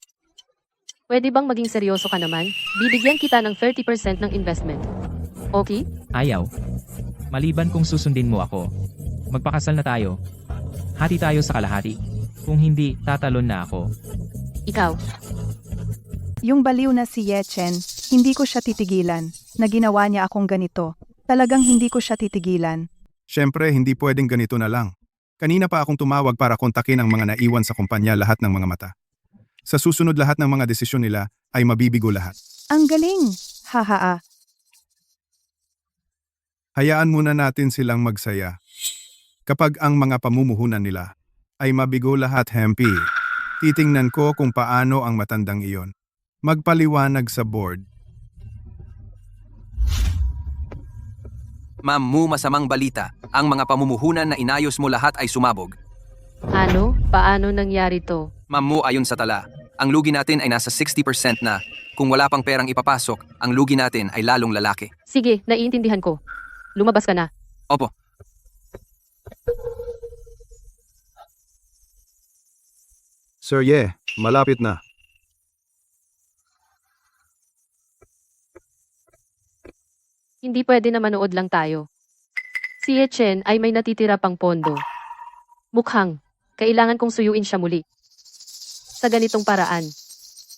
Pwede bang maging seryoso ka naman? Bibigyan kita ng 30% ng investment. Okay? Ayaw. Maliban kung susundin mo ako. Magpakasal na tayo. Hati tayo sa kalahati. Kung hindi, tatalon na ako. Ikaw. Yung baliw na si Yechen, hindi ko siya titigilan. Na ginawa niya akong ganito. Talagang hindi ko siya titigilan. Siyempre, hindi pwedeng ganito na lang. Kanina pa akong tumawag para kontakin ang mga naiwan sa kumpanya lahat ng mga mata. Sa susunod lahat ng mga desisyon nila ay mabibigo lahat. Ang galing! Haha. Hayaan muna natin silang magsaya. Kapag ang mga pamumuhunan nila ay mabigo lahat, Hempy, titingnan ko kung paano ang matandang iyon magpaliwanag sa board. Ma'am Mu, masamang balita. Ang mga pamumuhunan na inayos mo lahat ay sumabog. Ano? Paano nangyari to? Ma'am Mu, ayon sa tala, ang lugi natin ay nasa 60% na. Kung wala pang perang ipapasok, ang lugi natin ay lalong lalaki. Sige, naiintindihan ko. Lumabas ka na. Opo. Sir Ye, malapit na. Hindi pwede na manood lang tayo. Si Yechen ay may natitira pang pondo. Mukhang, kailangan kong suyuin siya muli. Sa ganitong paraan,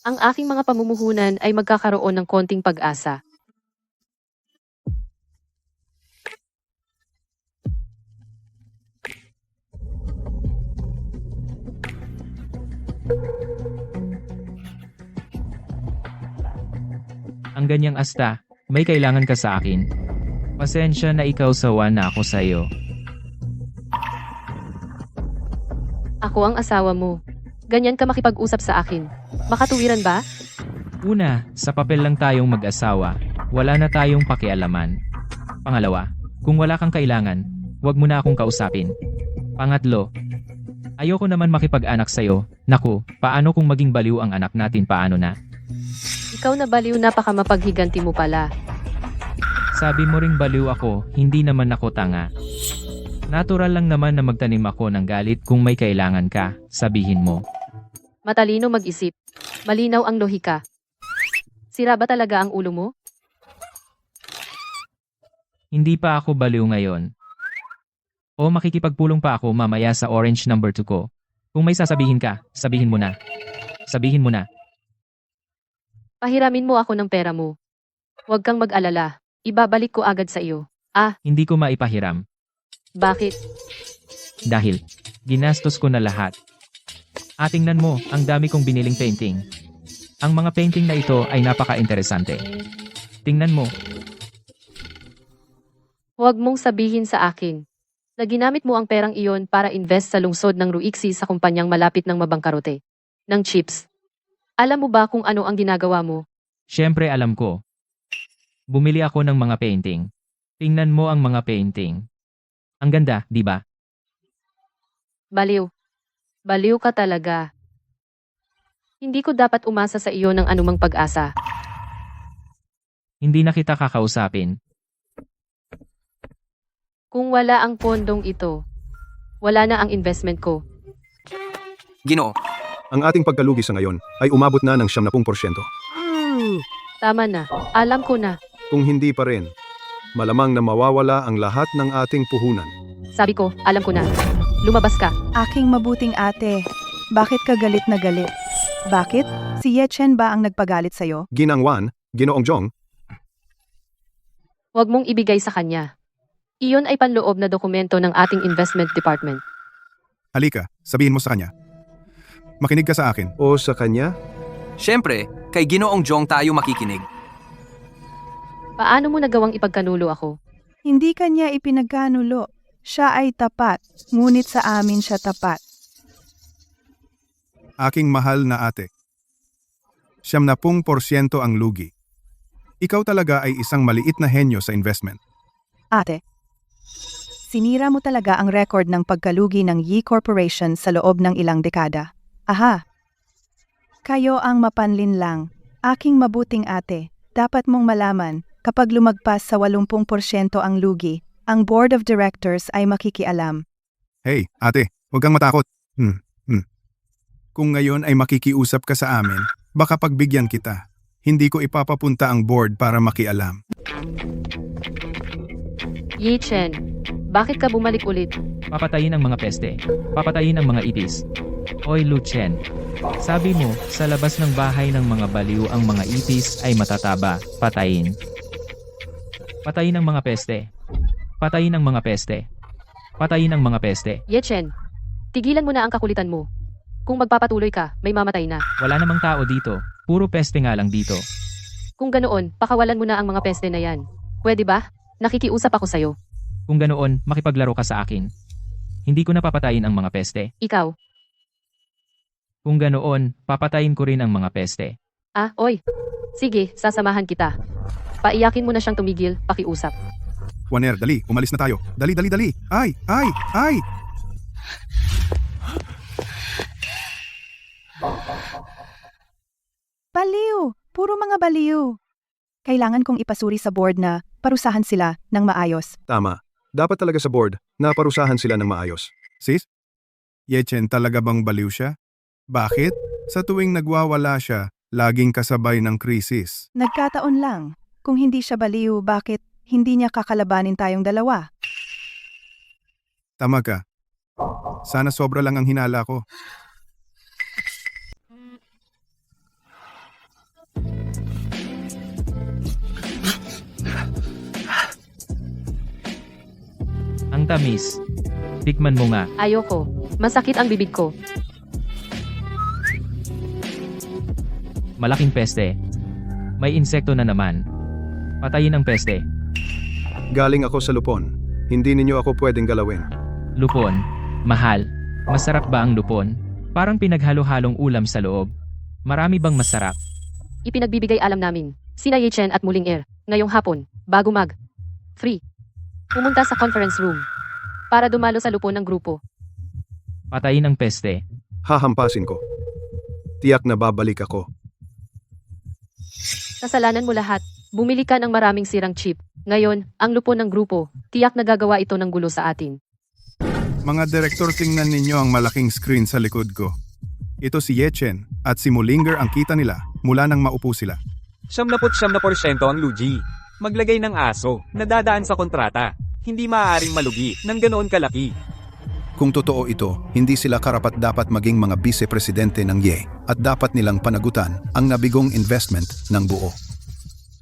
ang aking mga pamumuhunan ay magkakaroon ng konting pag-asa. Ang ganyang asta, may kailangan ka sa akin. Pasensya na ikaw sawa na ako sa'yo. Ako ang asawa mo. Ganyan ka makipag-usap sa akin. Makatuwiran ba? Una, sa papel lang tayong mag-asawa. Wala na tayong pakialaman. Pangalawa, kung wala kang kailangan, huwag mo na akong kausapin. Pangatlo, ayoko naman makipag-anak sa'yo. Naku, paano kung maging baliw ang anak natin, paano na? Ikaw na baliw, napaka mapaghiganti mo pala. Sabi mo ring baliw ako, hindi naman ako tanga. Natural lang naman na magtanim ako ng galit kung may kailangan ka, sabihin mo. Matalino mag-isip. Malinaw ang lohika. Sira ba talaga ang ulo mo? Hindi pa ako baliw ngayon. O makikipagpulong pa ako mamaya sa orange number 2 ko. Kung may sasabihin ka, sabihin mo na. Sabihin mo na. Pahiramin mo ako ng pera mo. Huwag kang mag-alala. Ibabalik ko agad sa iyo. Hindi ko maipahiram. Bakit? Dahil, ginastos ko na lahat. Tingnan mo, ang dami kong biniling painting. Ang mga painting na ito ay napaka-interesante. Tingnan mo, Huwag mong sabihin sa akin na ginamit mo ang perang iyon para invest sa lungsod ng Ruixi sa kumpanyang malapit ng mabangkarote. Ng chips. Alam mo ba kung ano ang ginagawa mo? syempre alam ko. Bumili ako ng mga painting. Tingnan mo ang mga painting. Ang ganda, di ba? Baliw. Baliw ka talaga. Hindi ko dapat umasa sa iyo ng anumang pag-asa. Hindi na kita kakausapin. Kung wala ang pondong ito, wala na ang investment ko. Ginoo, Ang ating pagkalugi sa ngayon ay umabot na ng 70%. Tama na. Alam ko na. Kung hindi pa rin, malamang na mawawala ang lahat ng ating puhunan. Sabi ko, alam ko na. Lumabas ka. Aking mabuting ate, bakit ka galit na galit? Bakit? Si Ye Chen ba ang nagpagalit sa'yo? Ginang Wan, Ginoong Jong, Huwag mong ibigay sa kanya. Iyon ay panloob na dokumento ng ating investment department. Halika, sabihin mo sa kanya. Makinig ka sa akin. o sa kanya? syempre, kay Ginoong Jong tayo makikinig. Paano mo nagawang ipagkanulo ako? Hindi kanya ipinagkanulo. Siya ay tapat, ngunit sa amin siya tapat. Aking mahal na ate. 70% ang lugi. Ikaw talaga ay isang maliit na henyo sa investment. Ate, sinira mo talaga ang record ng pagkalugi ng Yi Corporation sa loob ng ilang dekada. Aha! Kayo ang mapanlin lang. Aking mabuting ate, dapat mong malaman, kapag lumagpas sa 80% ang lugi, ang Board of Directors ay makikialam. Hey, ate, huwag kang matakot. Kung ngayon ay makikiusap ka sa amin, baka pagbigyan kita. Hindi ko ipapapunta ang board para makialam. Yi Chen, bakit ka bumalik ulit? Papatayin ang mga peste. Papatayin ang mga itis. Oy Lu Chen, sabi mo, sa labas ng bahay ng mga baliw ang mga itis ay matataba. Patayin. Patayin ang mga peste. Patayin ang mga peste. Patayin ang mga peste. Ye Chen, tigilan mo na ang kakulitan mo. Kung magpapatuloy ka, may mamatay na. Wala namang tao dito. Puro peste nga lang dito. Kung ganoon, pakawalan mo na ang mga peste na yan. Pwede ba? Nakikiusap ako sa'yo. Kung ganoon, makipaglaro ka sa akin. Hindi ko napapatayin ang mga peste. Ikaw. Kung ganoon, papatayin ko rin ang mga peste. Oy. Sige, sasamahan kita. Paiyakin mo na siyang tumigil, pakiusap. Juaner, dali, umalis na tayo. Dali, dali, dali. Ay! Baliw! Puro mga baliw! Kailangan kong ipasuri sa board na parusahan sila ng maayos. Tama. Dapat talaga sa board na parusahan sila ng maayos. Sis? Ye Chen, talaga bang baliw siya? Bakit? Sa tuwing nagwawala siya, laging kasabay ng krisis. Nagkataon lang. Kung hindi siya baliw, bakit hindi niya kakalabanin tayong dalawa? Tama ka. Sana sobra lang ang hinala ko. Ang tamis. Tikman mo nga. Ayoko. Masakit ang bibig ko. Malaking peste. May insekto na naman. Patayin ang peste. Galing ako sa Lupon. Hindi ninyo ako pwedeng galawin. Lupon. Mahal. Masarap ba ang lupon? Parang pinaghalo-halong ulam sa loob. Marami bang masarap? Ipinagbibigay alam namin. Sina Ye Chen at Muling Er. ngayong hapon, bago mag 3. Pumunta sa conference room para dumalo sa lupo ng grupo. Patayin ang peste. Hahampasin ko. Tiyak na babalik ako. Kasalanan mo lahat. Bumili ka ng maraming sirang chip. Ngayon, ang lupo ng grupo, tiyak na gagawa ito ng gulo sa atin. Mga direktor, tingnan ninyo ang malaking screen sa likod ko. Ito si Yechen at si Mulinger ang kita nila mula nang maupo sila. 79% ang lugi. Maglagay ng aso, nadadaan sa kontrata. Hindi maaaring malugi ng ganoon kalaki. Kung totoo ito, hindi sila karapat-dapat maging mga vice-presidente ng Ye at dapat nilang panagutan ang nabigong investment ng buo.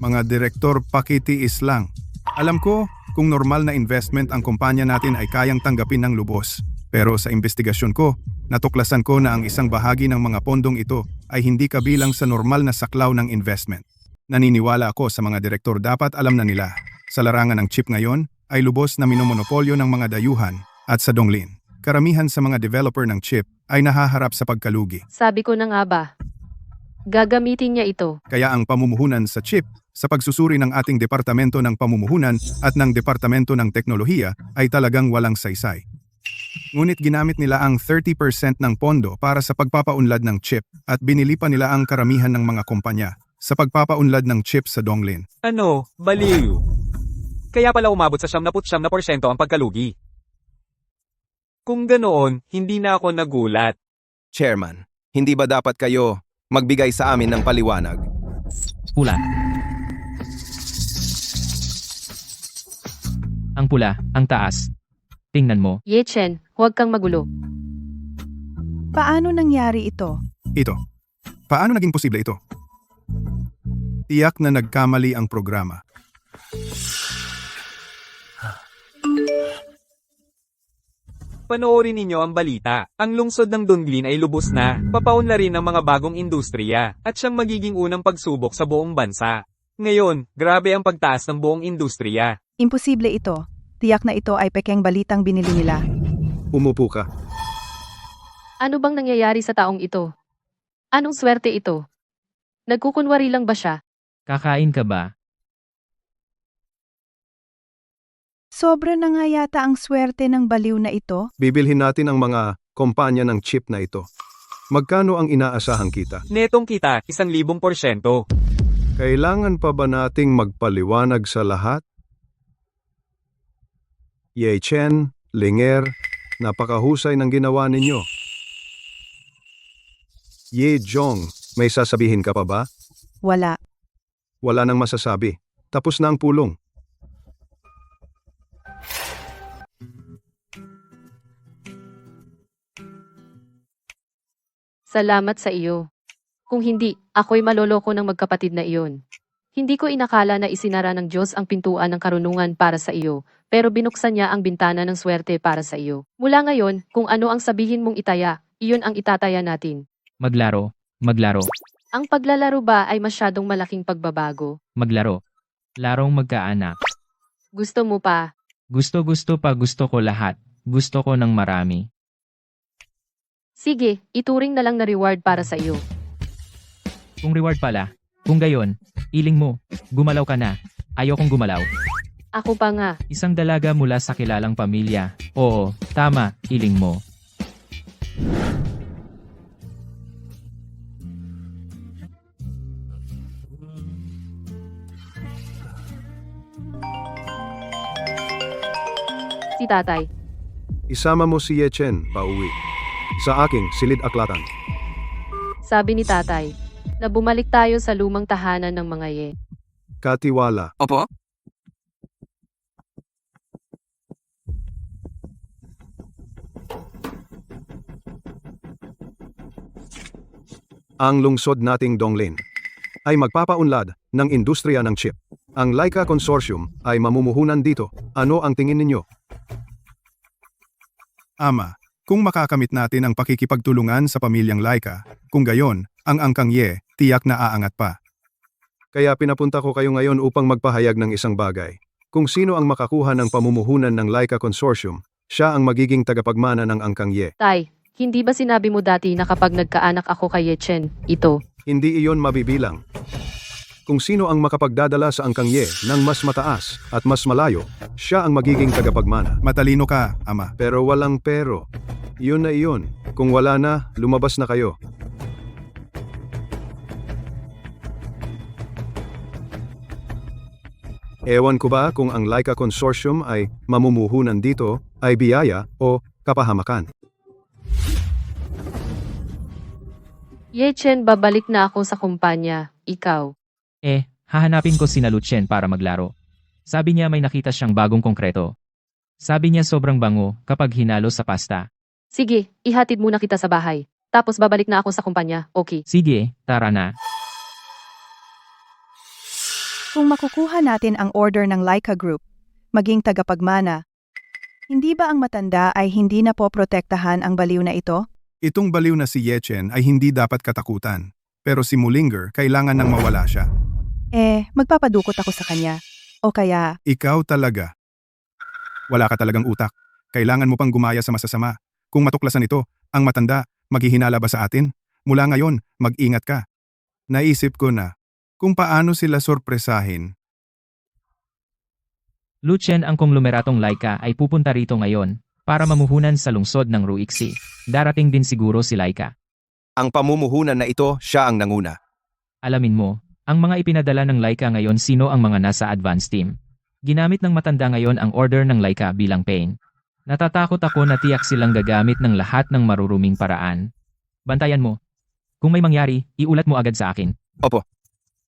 Mga direktor, pakitiis lang. Alam ko, kung normal na investment ang kumpanya natin ay kayang tanggapin ng lubos. Pero sa investigasyon ko, natuklasan ko na ang isang bahagi ng mga pondong ito ay hindi kabilang sa normal na saklaw ng investment. Naniniwala ako sa mga direktor dapat alam na nila. Sa larangan ng chip ngayon, ay lubos na minomonopolyo ng mga dayuhan at sa Donglin. Karamihan sa mga developer ng chip ay nahaharap sa pagkalugi. Sabi ko na nga ba, gagamitin niya ito. Kaya ang pamumuhunan sa chip sa pagsusuri ng ating Departamento ng Pamumuhunan at ng Departamento ng Teknolohiya ay talagang walang saysay. Ngunit ginamit nila ang 30% ng pondo para sa pagpapaunlad ng chip at binili pa nila ang karamihan ng mga kumpanya sa pagpapaunlad ng chip sa Donglin. Ano, baliw. Kaya pala umabot sa 79% ang pagkalugi. Kung ganoon, hindi na ako nagulat. Chairman, hindi ba dapat kayo magbigay sa amin ng paliwanag? Pula. Ang pula, ang taas. Tingnan mo. Yechen, huwag kang magulo. Paano nangyari ito? Ito. Paano naging posible ito? Tiyak na nagkamali ang programa. Panoorin ninyo ang balita. Ang lungsod ng Donglin ay lubos na, papaunlarin ng mga bagong industriya, at siyang magiging unang pagsubok sa buong bansa. Ngayon, grabe ang pagtaas ng buong industriya. Imposible ito. Tiyak na ito ay pekeng balitang binili nila. Umupo ka. Ano bang nangyayari sa taong ito? Anong swerte ito? Nagkukunwari lang ba siya? Kakain ka ba? Sobra na nga yata ang swerte ng baliw na ito. Bibilhin natin ang mga kumpanya ng chip na ito. Magkano ang inaasahang kita? Netong kita, 1,000%. Kailangan pa ba nating magpaliwanag sa lahat? Yechen, Linger, napakahusay ng ginawa ninyo. Ye Jong, may sasabihin ka pa ba? Wala. Wala nang masasabi. Tapos na ang pulong. Salamat sa iyo. Kung hindi, ako'y maloloko ng magkapatid na iyon. Hindi ko inakala na isinara ng Diyos ang pintuan ng karunungan para sa iyo, pero binuksan niya ang bintana ng swerte para sa iyo. Mula ngayon, kung ano ang sabihin mong itaya, iyon ang itataya natin. Maglaro. Maglaro. Ang paglalaro ba ay masyadong malaking pagbabago? Maglaro. Larong magkaanak. Gusto mo pa? Gusto pa, gusto ko lahat. Gusto ko ng marami. Sige, ituring na lang na reward para sa iyo. Kung reward pala. Kung gayon, iling mo. Gumalaw ka na. Ayokong gumalaw. Ako pa nga. Isang dalaga mula sa kilalang pamilya. Oo, tama, iling mo. Si tatay. Isama mo si Yechen, pauwi. Sa aking silid-aklatan. Sabi ni tatay, na bumalik tayo sa lumang tahanan ng mga Ye. Katiwala. Opo? Ang lungsod nating Donglin ay magpapaunlad ng industriya ng chip. Ang Laika Consortium ay mamumuhunan dito. Ano ang tingin ninyo? Ama, kung makakamit natin ang pakikipagtulungan sa pamilyang Laika, kung gayon, ang Angkang Ye, tiyak na aangat pa. Kaya pinapunta ko kayo ngayon upang magpahayag ng isang bagay. Kung sino ang makakuha ng pamumuhunan ng Laika Consortium, siya ang magiging tagapagmana ng Angkang Ye. Tay, hindi ba sinabi mo dati na kapag nagkaanak ako kay Yechen, ito? Hindi iyon mabibilang. Kung sino ang makapagdadala sa angkang Ye ng mas mataas at mas malayo, siya ang magiging tagapagmana. Matalino ka, ama. Pero walang pero. Yun na iyon. Kung wala na, lumabas na kayo. Ewan ko ba kung ang Laika Consortium ay mamumuhunan dito, ay biyaya o kapahamakan. Yechen, babalik na ako sa kumpanya. Ikaw. Hahanapin ko si Lucien para maglaro. Sabi niya may nakita siyang bagong konkreto. Sabi niya sobrang bango kapag hinalo sa pasta. Sige, ihatid muna kita sa bahay. Tapos babalik na ako sa kumpanya. Okay. Sige, tara na. Kung makukuha natin ang order ng Laika Group, maging tagapagmana, hindi ba ang matanda ay hindi na po protektahan ang baliw na ito? Itong baliw na si Yechen ay hindi dapat katakutan. Pero si Mulinger, kailangan nang mawala siya. Magpapadukot ako sa kanya. O kaya, Ikaw talaga. Wala ka talagang utak. Kailangan mo pang gumaya sa masasama. Kung matuklasan ito, ang matanda, maghihinala ba sa atin? Mula ngayon, mag-ingat ka. Naisip ko na, kung paano sila sorpresahin. Lucien, ang konglomeratong Laika ay pupunta rito ngayon para mamuhunan sa lungsod ng Ruixi. Darating din siguro si Laika. Ang pamumuhunan na ito, siya ang nanguna. Alamin mo, ang mga ipinadala ng Laika ngayon sino ang mga nasa advance team. Ginamit ng matanda ngayon ang order ng Laika bilang pain. Natatakot ako na tiyak silang gagamit ng lahat ng maruruming paraan. Bantayan mo. Kung may mangyari, iulat mo agad sa akin. Opo.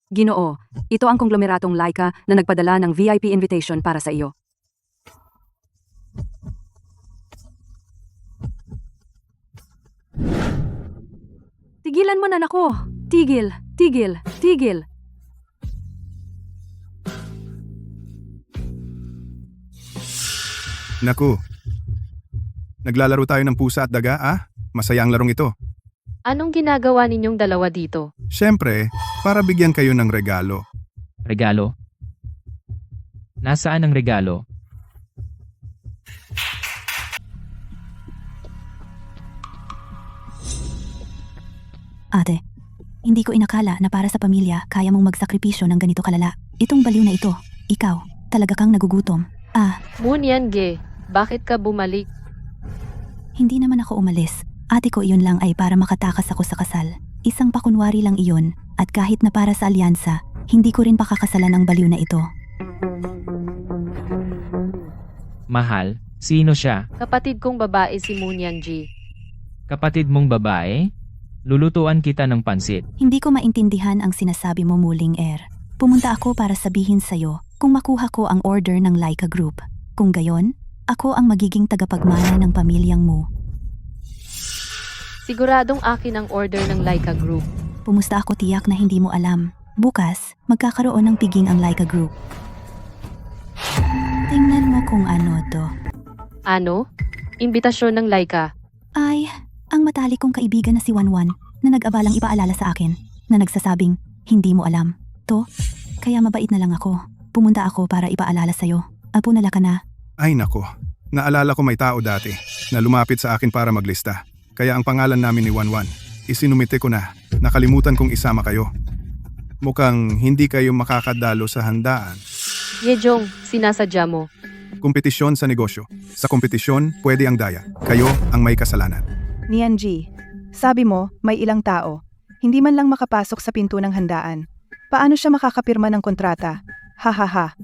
Ginoo, ito ang konglomeratong Laika na nagpadala ng VIP invitation para sa iyo. Tigilan mo na nako. Tigil, tigil, tigil. Naku. Naglalaro tayo ng pusa at daga, Masaya ang larong ito. Anong ginagawa ninyong dalawa dito? Siyempre, para bigyan kayo ng regalo. Regalo? Nasaan ang regalo? Ate, hindi ko inakala na para sa pamilya kaya mong magsakripisyo ng ganito kalala. Itong baliw na ito, ikaw, talaga kang nagugutom. Munyange, bakit ka bumalik? Hindi naman ako umalis. Ate ko iyon lang ay para makatakas ako sa kasal. Isang pakunwari lang iyon, at kahit na para sa alyansa, hindi ko rin pakakasalan ang baliw na ito. Mahal, sino siya? Kapatid kong babae si Munyanji. Kapatid mong babae? Lulutuan kita ng pansit. Hindi ko maintindihan ang sinasabi mo, Muling Air. Pumunta ako para sabihin sa'yo kung makuha ko ang order ng Laika Group. Kung gayon, ako ang magiging tagapagmana ng pamilyang mo. Siguradong akin ang order ng Laika Group. Pumusta ako, tiyak na hindi mo alam. Bukas, magkakaroon ng piging ang Laika Group. Tingnan mo kung ano to. Ano? Imbitasyon ng Laika. Ay, ang matalik kong kaibigan na si Wanwan na nag-abalang ipaalala sa akin na nagsasabing, hindi mo alam. To, kaya mabait na lang ako. Pumunta ako para ipaalala sa'yo. Apunala ka na. Ay nako, naalala ko may tao dati na lumapit sa akin para maglista. Kaya ang pangalan namin ni Wanwan, isinumite ko na. Nakalimutan kong isama kayo. Mukhang hindi kayo makakadalo sa handaan. Yejong, sinasadya mo. Kompetisyon sa negosyo. Sa kompetisyon, pwede ang daya. Kayo ang may kasalanan. Nianji, sabi mo may ilang tao. Hindi man lang makapasok sa pinto ng handaan. Paano siya makakapirma ng kontrata? Hahaha.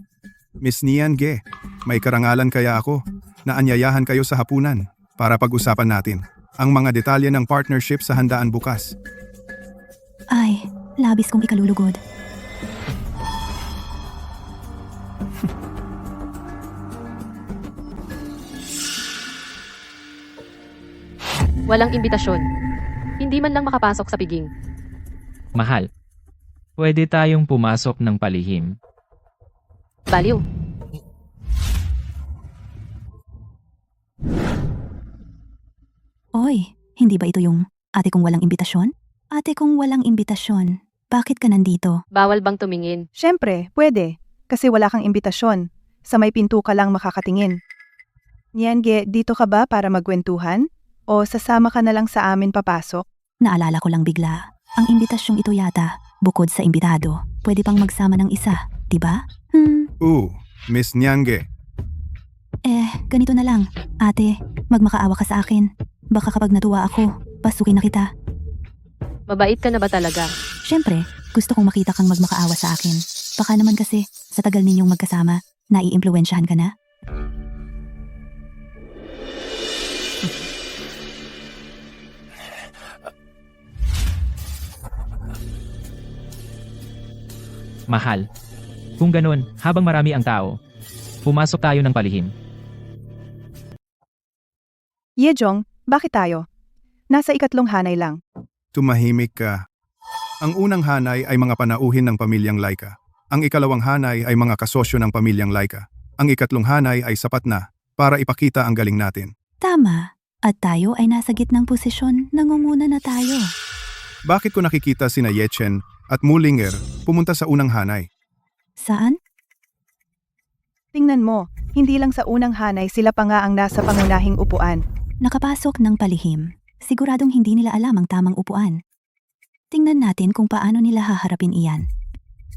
Miss Nian Ge, may karangalan kaya ako na anyayahan kayo sa hapunan para pag-usapan natin ang mga detalye ng partnership sa handaan bukas. Ay, labis kong ikalulugod. Walang imbitasyon. Hindi man lang makapasok sa piging. Mahal, pwede tayong pumasok ng palihim. Baliw. Oy, hindi ba ito yung ate kong walang imbitasyon? Ate kong walang imbitasyon. Bakit ka nandito? Bawal bang tumingin? Siyempre, pwede. Kasi wala kang imbitasyon. Sa may pinto ka lang makakatingin. Niange, dito ka ba para magkwentuhan? O sasama ka na lang sa amin papasok? Naalala ko lang bigla. Ang imbitasyong ito yata, bukod sa imbitado, pwede pang magsama ng isa, diba? Miss Nyange. Ganito na lang. Ate, magmakaawa ka sa akin. Baka kapag natuwa ako, pasukin na kita. Mabait ka na ba talaga? Siyempre, gusto kong makita kang magmakaawa sa akin. Baka naman kasi, sa tagal ninyong magkasama, naiimpluwensyahan ka na? Mahal. Kung ganun, habang marami ang tao, pumasok tayo ng palihim. Yejong, bakit tayo? Nasa ikatlong hanay lang. Tumahimik ka. Ang unang hanay ay mga panauhin ng pamilyang Laika. Ang ikalawang hanay ay mga kasosyo ng pamilyang Laika. Ang ikatlong hanay ay sapat na para ipakita ang galing natin. Tama. At tayo ay nasa gitnang posisyon, nangunguna na tayo. Bakit ko nakikita sina Yechen at Mulinger pumunta sa unang hanay? Saan? Tingnan mo, hindi lang sa unang hanay sila pa nga ang nasa pangunahing upuan. Nakapasok ng palihim. Siguradong hindi nila alam ang tamang upuan. Tingnan natin kung paano nila haharapin iyan.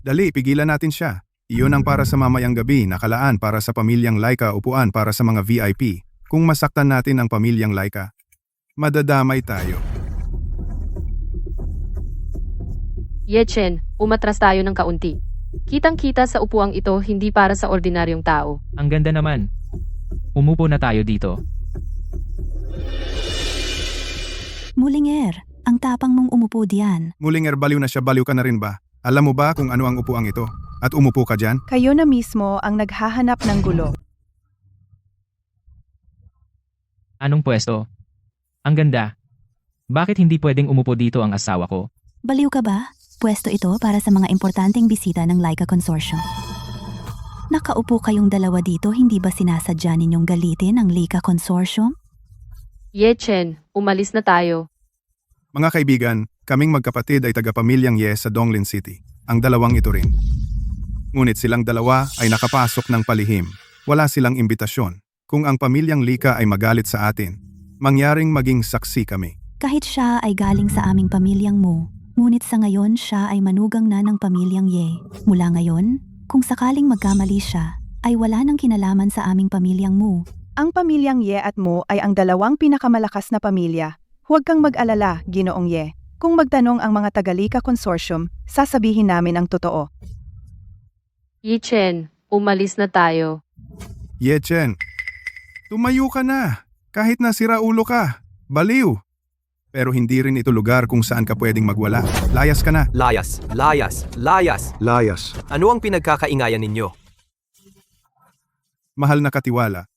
Dali, pigilan natin siya. Iyon ang para sa mamayang gabi, nakalaan para sa pamilyang Laika, upuan para sa mga VIP. Kung masaktan natin ang pamilyang Laika, madadamay tayo. Yechen, umatras tayo ng kaunti. Kitang-kita sa upuang ito hindi para sa ordinaryong tao. Ang ganda naman. Umupo na tayo dito. Mulinger, ang tapang mong umupo diyan. Mulinger, baliw na siya, baliw ka na rin ba? Alam mo ba kung ano ang upuang ito? At umupo ka dyan? Kayo na mismo ang naghahanap ng gulo. Anong pwesto? Ang ganda. Bakit hindi pwedeng umupo dito ang asawa ko? Baliw ka ba? Pwesto ito para sa mga importanteng bisita ng Laika Consortium. Nakaupo kayong dalawa dito, hindi ba sinasadya ninyong galitin ang Laika Consortium? Yechen, umalis na tayo. Mga kaibigan, kaming magkapatid ay taga-pamilyang Ye sa Donglin City. Ang dalawang ito rin. Ngunit silang dalawa ay nakapasok ng palihim. Wala silang imbitasyon. Kung ang pamilyang Lika ay magalit sa atin, mangyaring maging saksi kami. Kahit siya ay galing sa aming pamilyang Mu, ngunit sa ngayon siya ay manugang na ng pamilyang Ye. Mula ngayon, kung sakaling magkamali siya, ay wala nang kinalaman sa aming pamilyang Mu. Ang pamilyang Ye at Mo ay ang dalawang pinakamalakas na pamilya. Huwag kang mag-alala, Ginoong Ye. Kung magtanong ang mga taga-Lika Consortium, sasabihin namin ang totoo. Yechen, umalis na tayo. Yechen, tumayo ka na. Kahit nasira ulo ka. Baliw. Pero hindi rin ito lugar kung saan ka pwedeng magwala. Layas ka na. Layas, layas, layas. Layas. Ano ang pinagkakaingayan ninyo? Mahal na katiwala.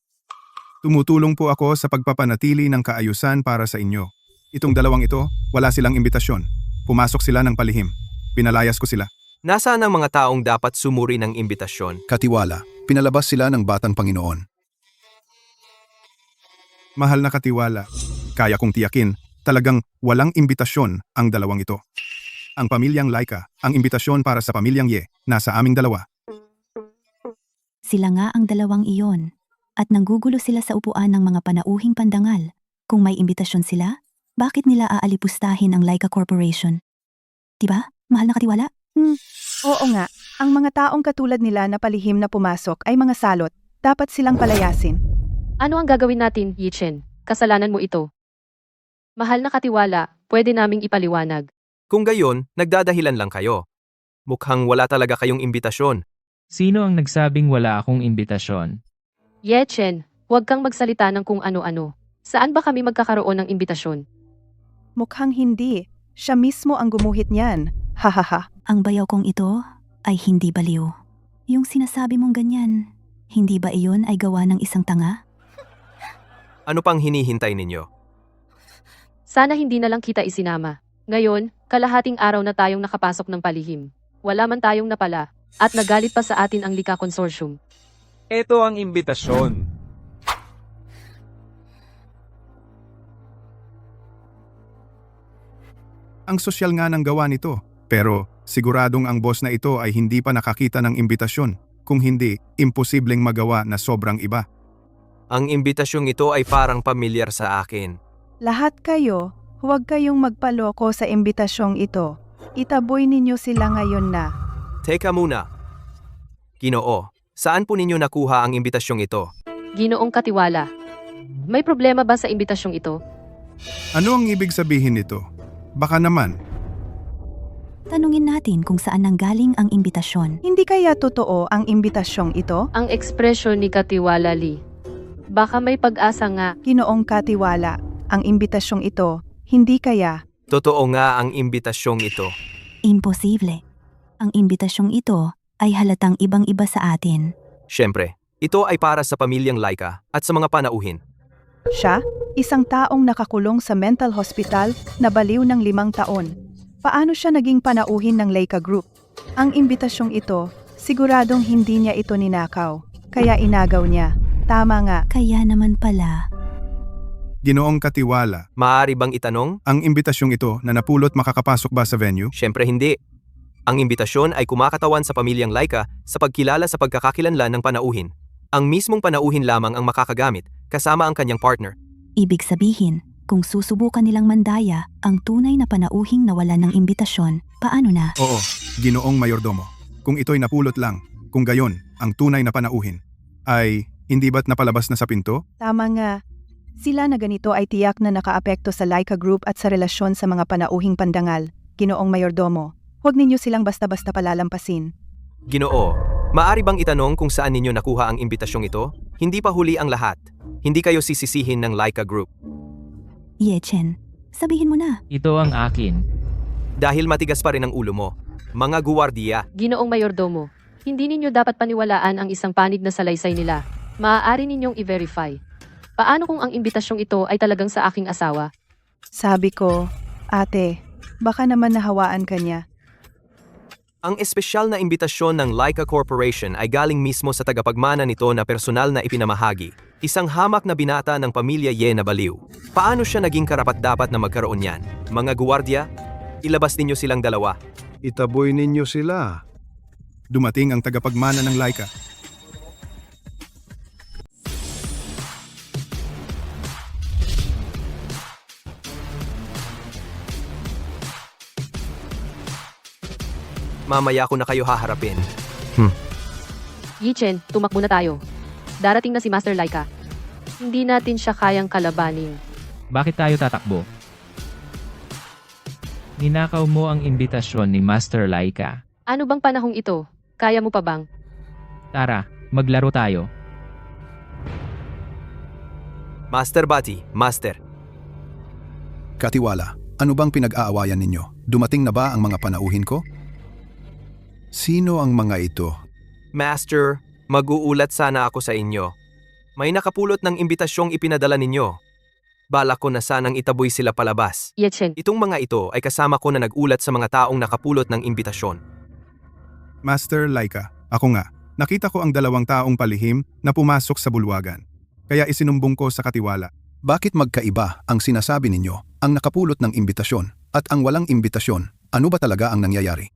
Tumutulong po ako sa pagpapanatili ng kaayusan para sa inyo. Itong dalawang ito, wala silang imbitasyon. Pumasok sila ng palihim. Pinalayas ko sila. Nasaan ang mga taong dapat sumuri ng imbitasyon? Katiwala, pinalabas sila ng batang Panginoon. Mahal na katiwala. Kaya kong tiyakin, talagang walang imbitasyon ang dalawang ito. Ang pamilyang Laika, ang imbitasyon para sa pamilyang Ye, nasa aming dalawa. Sila nga ang dalawang iyon. At nanggugulo sila sa upuan ng mga panauhing pandangal. Kung may imbitasyon sila, bakit nila aalipustahin ang Laika Corporation? Diba? Mahal na katiwala? Oo nga, ang mga taong katulad nila na palihim na pumasok ay mga salot. Dapat silang palayasin. Ano ang gagawin natin, Yechen? Kasalanan mo ito. Mahal na katiwala, pwede naming ipaliwanag. Kung gayon, nagdadahilan lang kayo. Mukhang wala talaga kayong imbitasyon. Sino ang nagsabing wala akong imbitasyon? Yechen, huwag kang magsalita ng kung ano-ano. Saan ba kami magkakaroon ng imbitasyon? Mukhang hindi. Siya mismo ang gumuhit niyan. Hahaha. Ang bayaw kong ito ay hindi baliw. Yung sinasabi mong ganyan, hindi ba iyon ay gawa ng isang tanga? Ano pang hinihintay ninyo? Sana hindi na lang kita isinama. Ngayon, kalahating araw na tayong nakapasok ng palihim. Wala man tayong napala, at nagalit pa sa atin ang Lika Consortium. Ito ang imbitasyon. Ang sosyal nga ng gawa nito. Pero siguradong ang boss na ito ay hindi pa nakakita ng imbitasyon. Kung hindi, imposibleng magawa na sobrang iba. Ang imbitasyong ito ay parang pamilyar sa akin. Lahat kayo, huwag kayong magpaloko sa imbitasyong ito. Itaboy ninyo sila ngayon na. Teka muna. Ginoo, saan po ninyo nakuha ang imbitasyong ito? Ginoong Katiwala. May problema ba sa imbitasyong ito? Ano ang ibig sabihin nito? Baka naman. Tanungin natin kung saan nanggaling ang imbitasyon. Hindi kaya totoo ang imbitasyong ito? Ang ekspresyon ni Katiwala Lee. Baka may pag-asa nga. Ginoong Katiwala, ang imbitasyong ito, hindi kaya? Totoo nga ang imbitasyong ito. Imposible. Ang imbitasyong ito ay halatang ibang-iba sa atin. Siyempre, ito ay para sa pamilyang Laika at sa mga panauhin. Siya, isang taong nakakulong sa mental hospital na baliw ng 5 taon. Paano siya naging panauhin ng Leica Group? Ang imbitasyong ito, siguradong hindi niya ito ninakaw, kaya inagaw niya. Tama nga. Kaya naman pala, Ginoong Katiwala, Maaari bang itanong? ang imbitasyong ito na napulot makakapasok ba sa venue? Siyempre hindi. Ang imbitasyon ay kumakatawan sa pamilyang Laika sa pagkilala sa pagkakakilanlan ng panauhin. Ang mismong panauhin lamang ang makakagamit, kasama ang kanyang partner. ibig sabihin, kung susubukan nilang mandaya ang tunay na panauhing nawalan ng imbitasyon, paano na? Oo, Ginoong Mayordomo. Kung ito'y napulot lang, kung gayon, ang tunay na panauhin, ay hindi ba't napalabas na sa pinto? Tama nga. Sila na ganito ay tiyak na nakaapekto sa Leica Group at sa relasyon sa mga panauhing pandangal. Ginoong Mayordomo, huwag ninyo silang basta-basta palalampasin. Ginoo, maaari bang itanong kung saan ninyo nakuha ang imbitasyong ito? Hindi pa huli ang lahat. Hindi kayo sisisihin ng Laika Group. Yechen, sabihin mo na. Ito ang akin. Dahil matigas pa rin ang ulo mo. Mga guwardiya, Ginoong Mayordomo, hindi ninyo dapat paniwalaan ang isang panig na salaysay nila. Maaari ninyong i-verify. Paano kung ang imbitasyong ito ay talagang sa aking asawa? Sabi ko, ate, baka naman nahawaan ka niya. ang espesyal na imbitasyon ng Laika Corporation ay galing mismo sa tagapagmana nito na personal na ipinamahagi. Isang hamak na binata ng pamilya Ye na baliw. Paano siya naging karapat-dapat na magkaroon yan? Mga guwardiya, ilabas ninyo silang dalawa. Itaboy ninyo sila. Dumating ang tagapagmana ng Laika. Mamaya ko na kayo haharapin. Yichen, tumakbo na tayo. Darating na si Master Laika. Hindi natin siya kayang kalabanin. Bakit tayo tatakbo? Ninakaw mo ang imbitasyon ni Master Laika. Ano bang panahong ito? Kaya mo pa bang? Tara, maglaro tayo. Master Bati, Master. Katiwala, ano bang pinag-aawayan ninyo? Dumating na ba ang mga panauhin ko? Sino ang mga ito? Master, mag-uulat sana ako sa inyo. May nakapulot ng imbitasyong ipinadala ninyo. Balak ko na sanang itaboy sila palabas. Yichen, Itong mga ito ay kasama ko na nag-ulat sa mga taong nakapulot ng imbitasyon. Master Laika, ako nga. Nakita ko ang 2 taong palihim na pumasok sa bulwagan. Kaya isinumbong ko sa Katiwala. Bakit magkaiba ang sinasabi ninyo, ang nakapulot ng imbitasyon at ang walang imbitasyon? Ano ba talaga ang nangyayari?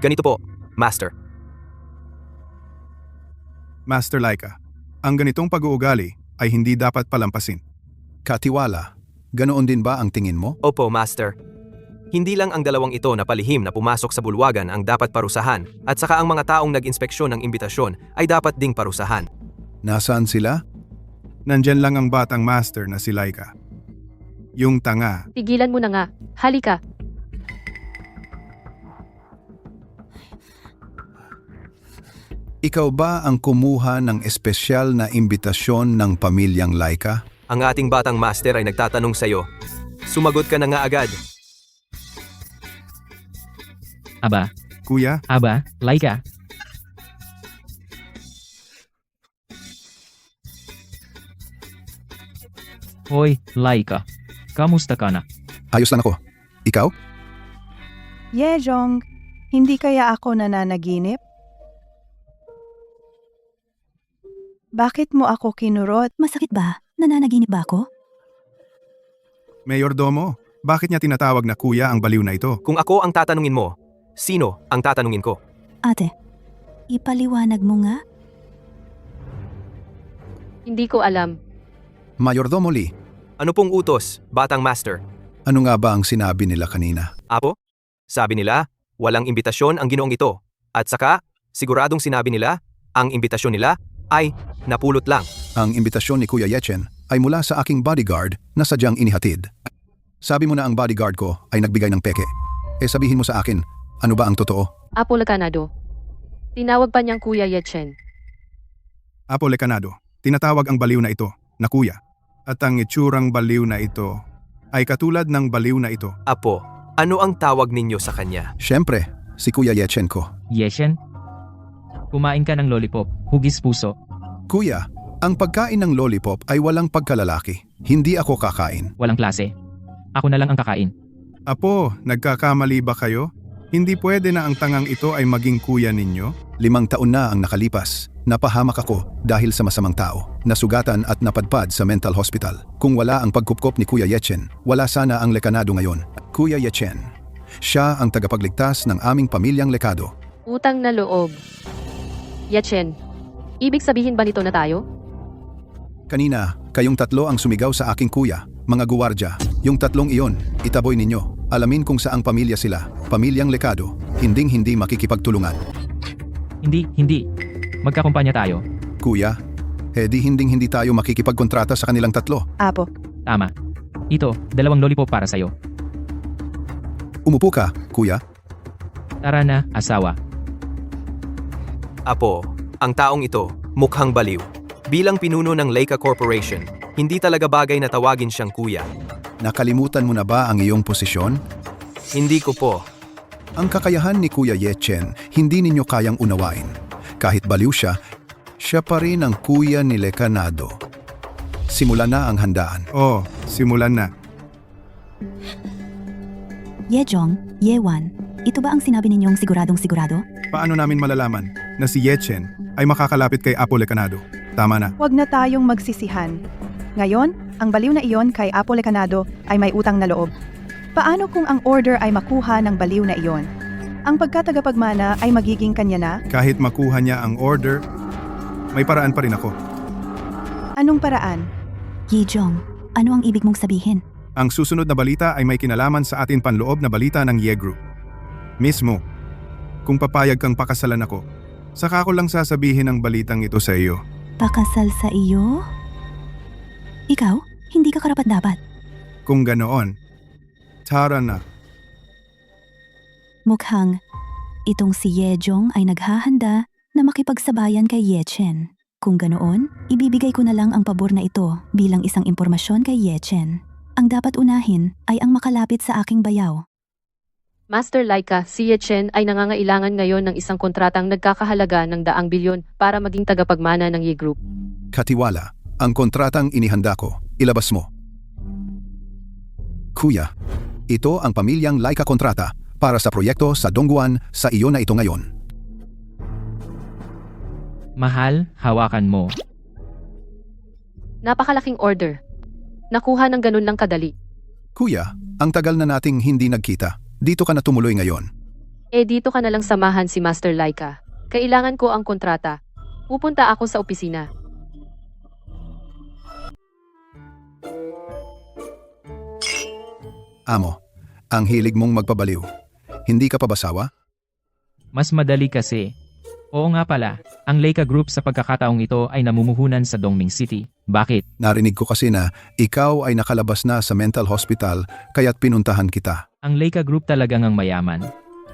Ganito po, Master. Master Laika, ang ganitong pag-uugali ay hindi dapat palampasin. Katiwala, ganoon din ba ang tingin mo? Opo, Master. Hindi lang ang 2 ito na palihim na pumasok sa bulwagan ang dapat parusahan at saka ang mga taong nag-inspeksyon ng imbitasyon ay dapat ding parusahan. Nasaan sila? Nandyan lang ang batang master na si Laika. Yung tanga. tigilan mo na nga. Halika. Ikaw ba ang kumuha ng espesyal na imbitasyon ng pamilyang Laika? Ang ating batang master ay nagtatanong sa'yo. Sumagot ka na nga agad. Aba, Kuya, Laika. Hoy, Laika. Kamusta ka na? Ayos lang ako. Ikaw? Yejong, hindi kaya ako nananaginip? Bakit mo ako kinurot? Masakit ba? Nananaginip ba ako? Mayordomo, bakit niya tinatawag na kuya ang baliw na ito? Kung ako ang tatanungin mo, sino ang tatanungin ko? Ate, ipaliwanag mo nga? Hindi ko alam. Mayordomo Lee, Ano pong utos, batang master? ano nga ba ang sinabi nila kanina? Apo? Sabi nila, walang imbitasyon ang ginoong ito. At saka, siguradong sinabi nila, ang imbitasyon nila ay napulot lang. Ang imbitasyon ni Kuya Yechen ay mula sa aking bodyguard na sadyang inihatid. Sabi mo na ang bodyguard ko ay nagbigay ng peke. Sabihin mo sa akin, ano ba ang totoo? Apo Lacanado. Tinawag pa niyang Kuya Yechen. Apo Lecanado, tinatawag ang baliw na ito na kuya. At ang itsurang baliw na ito ay katulad ng baliw na ito. Apo, ano ang tawag ninyo sa kanya? Siyempre, si Kuya Yechen ko. Yeshen? Kumain ka ng lollipop, hugis puso. Kuya, ang pagkain ng lollipop ay walang pagkalalaki. Hindi ako kakain. Walang klase. Ako na lang ang kakain. Apo, nagkakamali ba kayo? Hindi pwede na ang tangang ito ay maging kuya ninyo? 5 taon na ang nakalipas. Napahamak ako dahil sa masamang tao. Nasugatan at napadpad sa mental hospital. Kung wala ang pagkupkop ni Kuya Yechen, wala sana ang Lecanado ngayon. Kuya Yechen, siya ang tagapagligtas ng aming pamilyang Lecado. Utang na loob. Yechen, ibig sabihin ba nito na tayo? Kanina, kayong tatlo ang sumigaw sa aking kuya, mga guwardya. Yung tatlong iyon, itaboy ninyo. Alamin kung saang pamilya sila. Pamilyang Lecado, hinding-hindi makikipagtulungan. Hindi. Magkakumpanya tayo. Kuya, di hinding-hindi tayo makikipagkontrata sa kanilang tatlo. Apo, Tama. Ito, 2 lollipop para sa'yo. Umupo ka, kuya. Tara na, asawa. Apo, ang taong ito, mukhang baliw. Bilang pinuno ng Leica Corporation, hindi talaga bagay na tawagin siyang kuya. Nakalimutan mo na ba ang iyong posisyon? Hindi ko po. Ang kakayahan ni Kuya Yechen, hindi ninyo kayang unawain. Kahit baliw siya, siya pa rin ang kuya ni Lecanado. Simula na ang handaan. Oh, simulan na. Yejong, Yewan, ito ba ang sinabi ninyong siguradong sigurado? Paano namin malalaman na si Yechen ay makakalapit kay Apo Lecanado? Tama na. huwag na tayong magsisihan. Ngayon, ang baliw na iyon kay Apo Lecanado ay may utang na loob. Paano kung ang order ay makuha ng baliw na iyon? Ang pagkatagapagmana ay magiging kanya na? Kahit makuha niya ang order, may paraan pa rin ako. Anong paraan? Yejong, ano ang ibig mong sabihin? Ang susunod na balita ay may kinalaman sa atin panloob na balita ng Ye Group. Mismo, kung papayag kang pakasalan ako, saka ko lang sasabihin ang balitang ito sa iyo. Pakasal sa iyo? Ikaw, hindi ka karapat-dapat. Kung ganoon, tara na. Mukhang, itong si Yejong ay naghahanda na makipagsabayan kay Yechen. Kung ganoon, ibibigay ko na lang ang pabor na ito bilang isang impormasyon kay Yechen. Ang dapat unahin ay ang makalapit sa aking bayaw. Master Laika, si Yechen ay nangangailangan ngayon ng isang kontratang nagkakahalaga ng 100 bilyon para maging tagapagmana ng Ye Group. Katiwala, ang kontratang inihanda ko, ilabas mo. Kuya, ito ang pamilyang Laika kontrata para sa proyekto sa Dongguan sa iyo na ito ngayon. Mahal, hawakan mo. Napakalaking order. Nakuha ng ganun lang kadali. Kuya, ang tagal na nating hindi nagkita. Dito ka na tumuloy ngayon. Dito ka na lang samahan si Master Laika. Kailangan ko ang kontrata. Pupunta ako sa opisina. Amo, ang hilig mong magpabaliw. Hindi ka pa basawa? Mas madali kasi. Oo nga pala, ang Leica Group sa pagkakataong ito ay namumuhunan sa Dongming City. Bakit? Narinig ko kasi na ikaw ay nakalabas na sa mental hospital kaya't pinuntahan kita. Ang Leica Group talagang ang mayaman.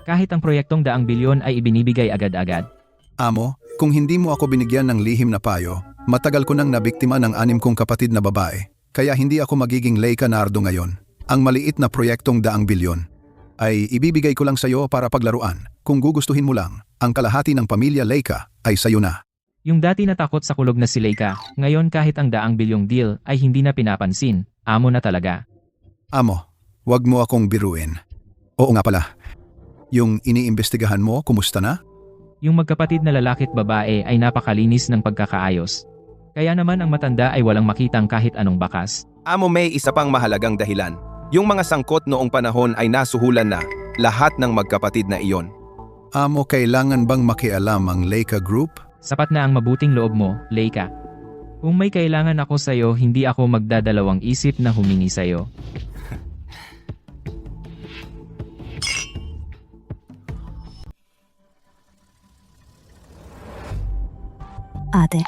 Kahit ang proyektong 100 bilyon ay ibinibigay agad-agad. Amo, kung hindi mo ako binigyan ng lihim na payo, matagal ko nang nabiktima ng 6 kong kapatid na babae. Kaya hindi ako magiging Leica Nardo ngayon. Ang maliit na proyektong 100 bilyon ay ibibigay ko lang sa iyo para paglaruan. Kung gugustuhin mo lang, ang kalahati ng pamilya Leica ay sayo na. Yung dati natakot sa kulog na si Leica, ngayon kahit ang 100 bilyong deal ay hindi na pinapansin. Amo na talaga. Amo, wag mo akong biruin. Oo nga pala, yung iniimbestigahan mo, kumusta na? Yung magkapatid na lalaki at babae ay napakalinis ng pagkakaayos. Kaya naman ang matanda ay walang makitang kahit anong bakas. Amo, may isa pang mahalagang dahilan. Yung mga sangkot noong panahon ay nasuhulan na lahat ng magkapatid na iyon. Amo, kailangan bang makialam ang Leica Group? Sapat na ang mabuting loob mo, Leica. Kung may kailangan ako sa'yo, hindi ako magdadalawang isip na humingi sa'yo. Ate,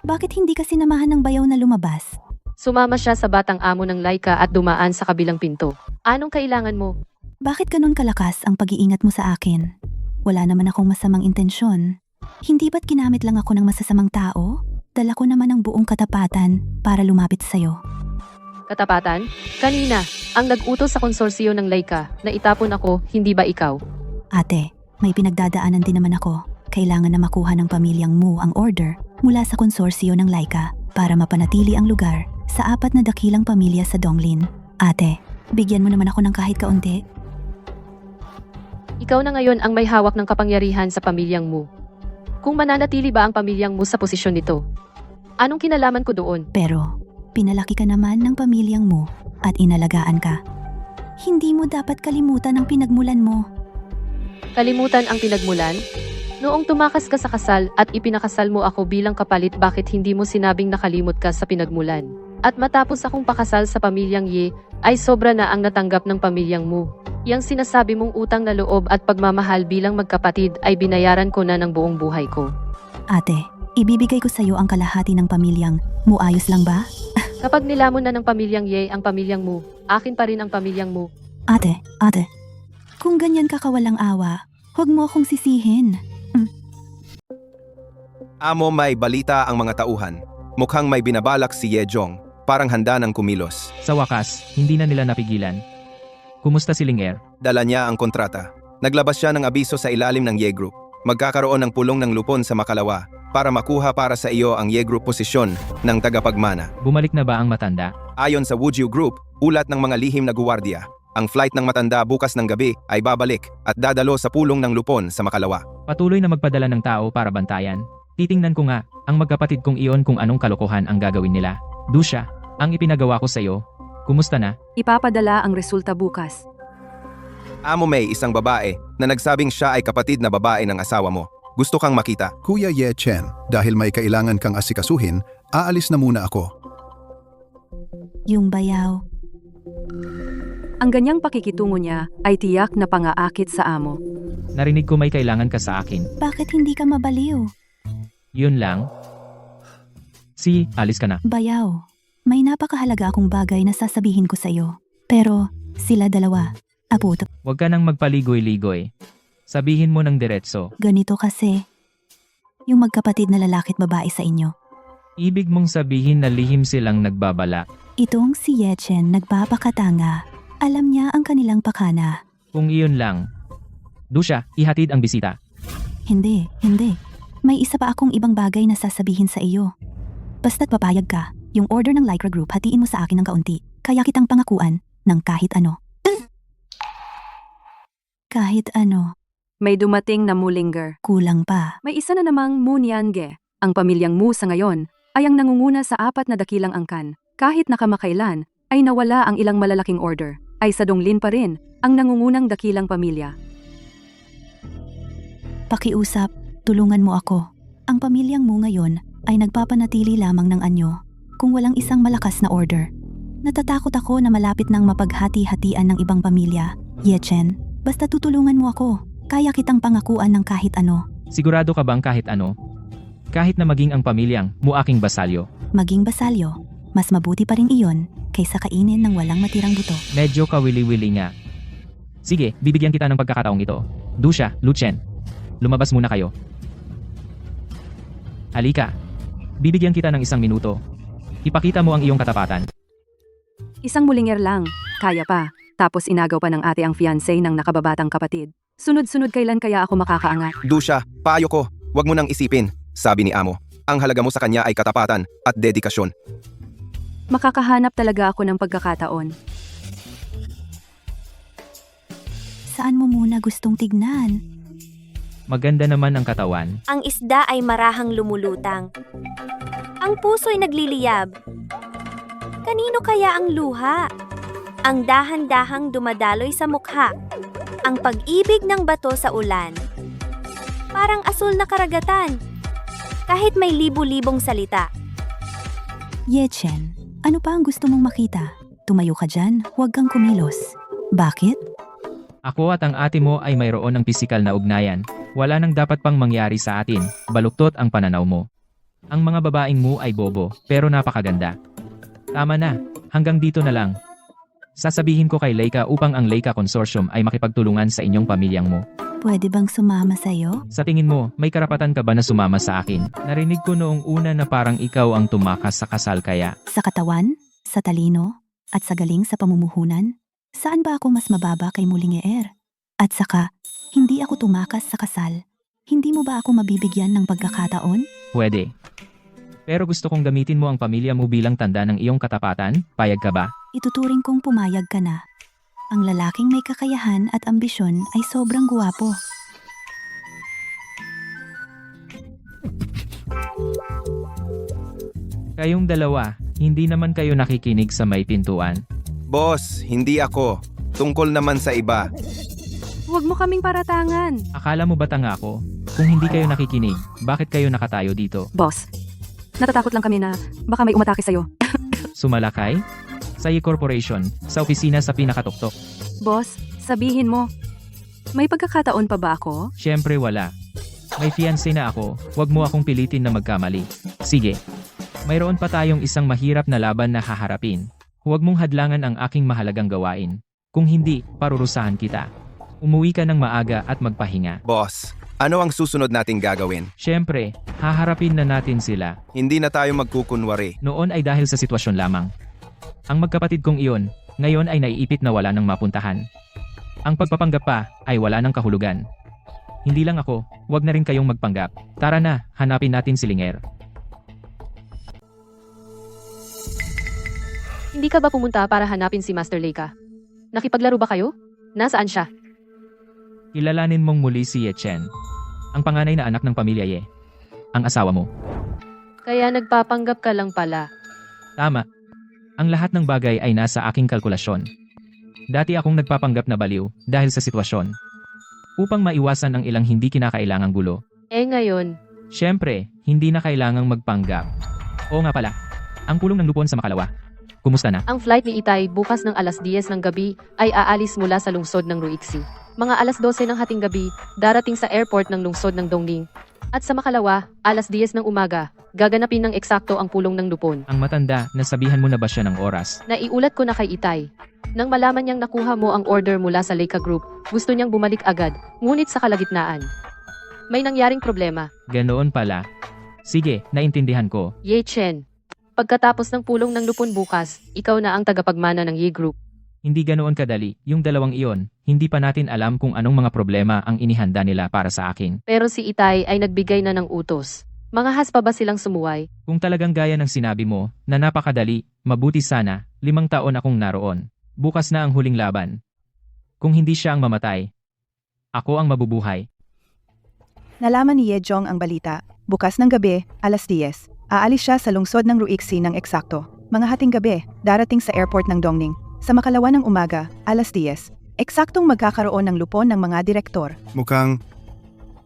bakit hindi ka sinamahan ng bayaw na lumabas? Sumama siya sa batang amo ng Laika at dumaan sa kabilang pinto. Anong kailangan mo? Bakit ganun kalakas ang pag-iingat mo sa akin? Wala naman akong masamang intensyon. Hindi ba't ginamit lang ako ng masasamang tao? Dala ko naman ang buong katapatan para lumapit sa'yo. Katapatan? Kanina, ang nag-utos sa konsorsiyo ng Laika na itapon ako, hindi ba ikaw? Ate, may pinagdadaanan din naman ako. Kailangan na makuha ng pamilyang Mu ang order mula sa konsorsiyo ng Laika para mapanatili ang lugar sa 4 na dakilang pamilya sa Donglin. Ate, bigyan mo naman ako ng kahit kaunti. Ikaw na ngayon ang may hawak ng kapangyarihan sa pamilyang Mu. Kung mananatili ba ang pamilyang Mu sa posisyon nito? Anong kinalaman ko doon? Pero, pinalaki ka naman ng pamilyang Mu at inalagaan ka. Hindi mo dapat kalimutan ang pinagmulan mo. Kalimutan ang pinagmulan? Noong tumakas ka sa kasal at ipinakasal mo ako bilang kapalit, bakit hindi mo sinabing nakalimot ka sa pinagmulan? At matapos akong pakasal sa pamilyang Ye, ay sobra na ang natanggap ng pamilyang Mu. Yang sinasabi mong utang na loob at pagmamahal bilang magkapatid ay binayaran ko na ng buong buhay ko. Ate, ibibigay ko sa iyo ang kalahati ng pamilyang Mu, ayos lang ba? Kapag nilamon na ng pamilyang Ye ang pamilyang Mu, akin pa rin ang pamilyang Mu. Ate, kung ganyan ka kawalang awa, huwag mo akong sisihin. Amo, may balita ang mga tauhan. Mukhang may binabalak si Ye Jong, parang handa ng kumilos. Sa wakas, hindi na nila napigilan. Kumusta si Ling Er? Dala niya ang kontrata. Naglabas siya ng abiso sa ilalim ng Ye Group. Magkakaroon ng pulong ng lupon sa Makalawa para makuha para sa iyo ang Ye Group posisyon ng tagapagmana. Bumalik na ba ang matanda? Ayon sa Wujyu Group, ulat ng mga lihim na guwardiya, ang flight ng matanda bukas ng gabi ay babalik at dadalo sa pulong ng lupon sa Makalawa. Patuloy na magpadala ng tao para bantayan. Titingnan ko nga, ang magkapatid kong iyon kung anong kalokohan ang gagawin nila. Dusha, ang ipinagawa ko sa iyo. Kumusta na? Ipapadala ang resulta bukas. Amo, may isang babae na nagsabing siya ay kapatid na babae ng asawa mo. Gusto kang makita. Kuya Ye Chen, dahil may kailangan kang asikasuhin, aalis na muna ako. Yung bayaw. Ang ganyang pakikitungo niya ay tiyak na pangaakit sa amo. Narinig ko may kailangan ka sa akin. Bakit hindi ka mabaliw? Yun lang? Alis ka na. Bayaw, may napakahalaga akong bagay na sasabihin ko sa iyo. Pero, sila dalawa. Aputo, Huwag ka nang magpaligoy-ligoy. Sabihin mo ng diretso. ganito kasi. Yung magkapatid na lalaki't babae sa inyo. Ibig mong sabihin na lihim silang nagbabala. Itong si Yechen nagpapakatanga. Alam niya ang kanilang pakana. Kung iyon lang. Dusha, ihatid ang bisita. Hindi. May isa pa akong ibang bagay na sasabihin sa iyo. Basta't papayag ka, yung order ng Lycra Group hatiin mo sa akin ng kaunti. Kaya kitang pangakuan ng kahit ano. Kahit ano, May dumating na Mulinger. kulang pa. May isa na namang Mu Niange. Ang pamilyang Mu sa ngayon ay ang nangunguna sa 4 na dakilang angkan. Kahit nakamakailan, ay nawala ang ilang malalaking order. Ay sa Donglin pa rin ang nangungunang dakilang pamilya. Pakiusap, tulungan mo ako. Ang pamilyang mo ngayon ay nagpapanatili lamang ng anyo kung walang isang malakas na order. Natatakot ako na malapit nang mapaghati-hatian ng ibang pamilya. Yechen, basta tutulungan mo ako. Kaya kitang pangakuan ng kahit ano. Sigurado ka bang kahit ano? Kahit na maging ang pamilyang Mu aking basalyo. Maging basalyo, mas mabuti pa rin iyon kaysa kainin ng walang matirang buto. Medyo kawili-wili nga. Sige, bibigyan kita ng pagkakataong ito. Dusha, Luchen. Lumabas muna kayo. Halika. Bibigyan kita ng 1 minuto. Ipakita mo ang iyong katapatan. Isang Mulinger lang, kaya pa. Tapos inagaw pa ng ate ang fiancé ng nakababatang kapatid. Sunod-sunod kailan kaya ako makakaangat? Dusha, payo ko, wag mo nang isipin, sabi ni Amo. Ang halaga mo sa kanya ay katapatan at dedikasyon. Makakahanap talaga ako ng pagkakataon. Saan mo muna gustong tignan? Maganda naman ang katawan. Ang isda ay marahang lumulutang. Ang puso'y nagliliyab. Kanino kaya ang luha? Ang dahan-dahang dumadaloy sa mukha. Ang pag-ibig ng bato sa ulan. Parang asul na karagatan. Kahit may libu-libong salita. Yechen, ano pa ang gusto mong makita? Tumayo ka dyan, huwag kang kumilos. Bakit? Ako at ang ate mo ay mayroon ng pisikal na ugnayan. Wala nang dapat pang mangyari sa atin, baluktot ang pananaw mo. Ang mga babaeng mo ay bobo, pero napakaganda. Tama na, hanggang dito na lang. Sasabihin ko kay Leica upang ang Leica Consortium ay makipagtulungan sa inyong pamilyang mo. Pwede bang sumama sa'yo? Sa tingin mo, may karapatan ka ba na sumama sa akin? Narinig ko noong una na parang ikaw ang tumakas sa kasal kaya. Sa katawan? Sa talino? At sa galing sa pamumuhunan? Saan ba ako mas mababa kay Mulinger? At saka, hindi ako tumakas sa kasal. Hindi mo ba ako mabibigyan ng pagkakataon? Pwede. Pero gusto kong gamitin mo ang pamilya mo bilang tanda ng iyong katapatan, payag ka ba? Ituturing kong pumayag ka na. Ang lalaking may kakayahan at ambisyon ay sobrang guwapo. Kayong dalawa, hindi naman kayo nakikinig sa may pintuan. Boss, hindi ako. Tungkol naman sa iba. Huwag mo kaming paratangan. Akala mo ba tanga ako? Kung hindi kayo nakikinig, bakit kayo nakatayo dito? Boss, natatakot lang kami na baka may umatake sa'yo. Sumalakay? Sa corporation, sa opisina sa pinakatuktok. Boss, sabihin mo, may pagkakataon pa ba ako? Siyempre wala. May fiancé na ako, wag mo akong pilitin na magkamali. Sige. Mayroon pa tayong isang mahirap na laban na haharapin. Huwag mong hadlangan ang aking mahalagang gawain. Kung hindi, parurusahan kita. Umuwi ka ng maaga at magpahinga. Boss, ano ang susunod nating gagawin? Siyempre, haharapin na natin sila. Hindi na tayo magkukunwari. Noon ay dahil sa sitwasyon lamang. Ang magkapatid kong iyon, ngayon ay naiipit na wala ng mapuntahan. Ang pagpapanggap pa ay wala ng kahulugan. Hindi lang ako, wag na rin kayong magpanggap. Tara na, hanapin natin si Linger. Hindi ka ba pumunta para hanapin si Master Leica? Nakipaglaro ba kayo? Nasaan siya? Kilalanin mong muli si Ye Chen. Ang panganay na anak ng pamilya Ye. Ang asawa mo. Kaya nagpapanggap ka lang pala. Tama. Ang lahat ng bagay ay nasa aking kalkulasyon. Dati akong nagpapanggap na baliw dahil sa sitwasyon. Upang maiwasan ang ilang hindi kinakailangang gulo. Ngayon, Siyempre, hindi na kailangang magpanggap. Oo nga pala. Ang pulong ng lupon sa Makalawa. Kumusta na? ang flight ni Itay bukas ng alas 10 ng gabi ay aalis mula sa lungsod ng Ruixi. Mga alas 12 ng hating gabi, darating sa airport ng lungsod ng Dongling. At sa Makalawa, alas 10 ng umaga, gaganapin ng eksakto ang pulong ng lupon. Ang matanda, nasabihan mo na ba siya ng oras? Naiulat ko na kay Itay. Nang malaman niyang nakuha mo ang order mula sa Leica Group, gusto niyang bumalik agad, ngunit sa kalagitnaan. May nangyaring problema. Ganoon pala. Sige, naintindihan ko. Ye Chen. Pagkatapos ng pulong ng lupon bukas, ikaw na ang tagapagmana ng Ye Group. Hindi ganoon kadali, yung dalawang iyon, hindi pa natin alam kung anong mga problema ang inihanda nila para sa akin. Pero si Itay ay nagbigay na ng utos. Mangahas pa ba silang sumuway? Kung talagang gaya ng sinabi mo, na napakadali, mabuti sana, 5 taon akong naroon. Bukas na ang huling laban. Kung hindi siya ang mamatay, ako ang mabubuhay. Nalaman ni Ye Jong ang balita. Bukas ng gabi, alas 10. Aalis siya sa lungsod ng Ruixi ng eksakto. Mga hating gabi, darating sa airport ng Dongning. Sa Makalawa ng umaga, alas 10. Eksaktong magkakaroon ng lupon ng mga direktor. Mukhang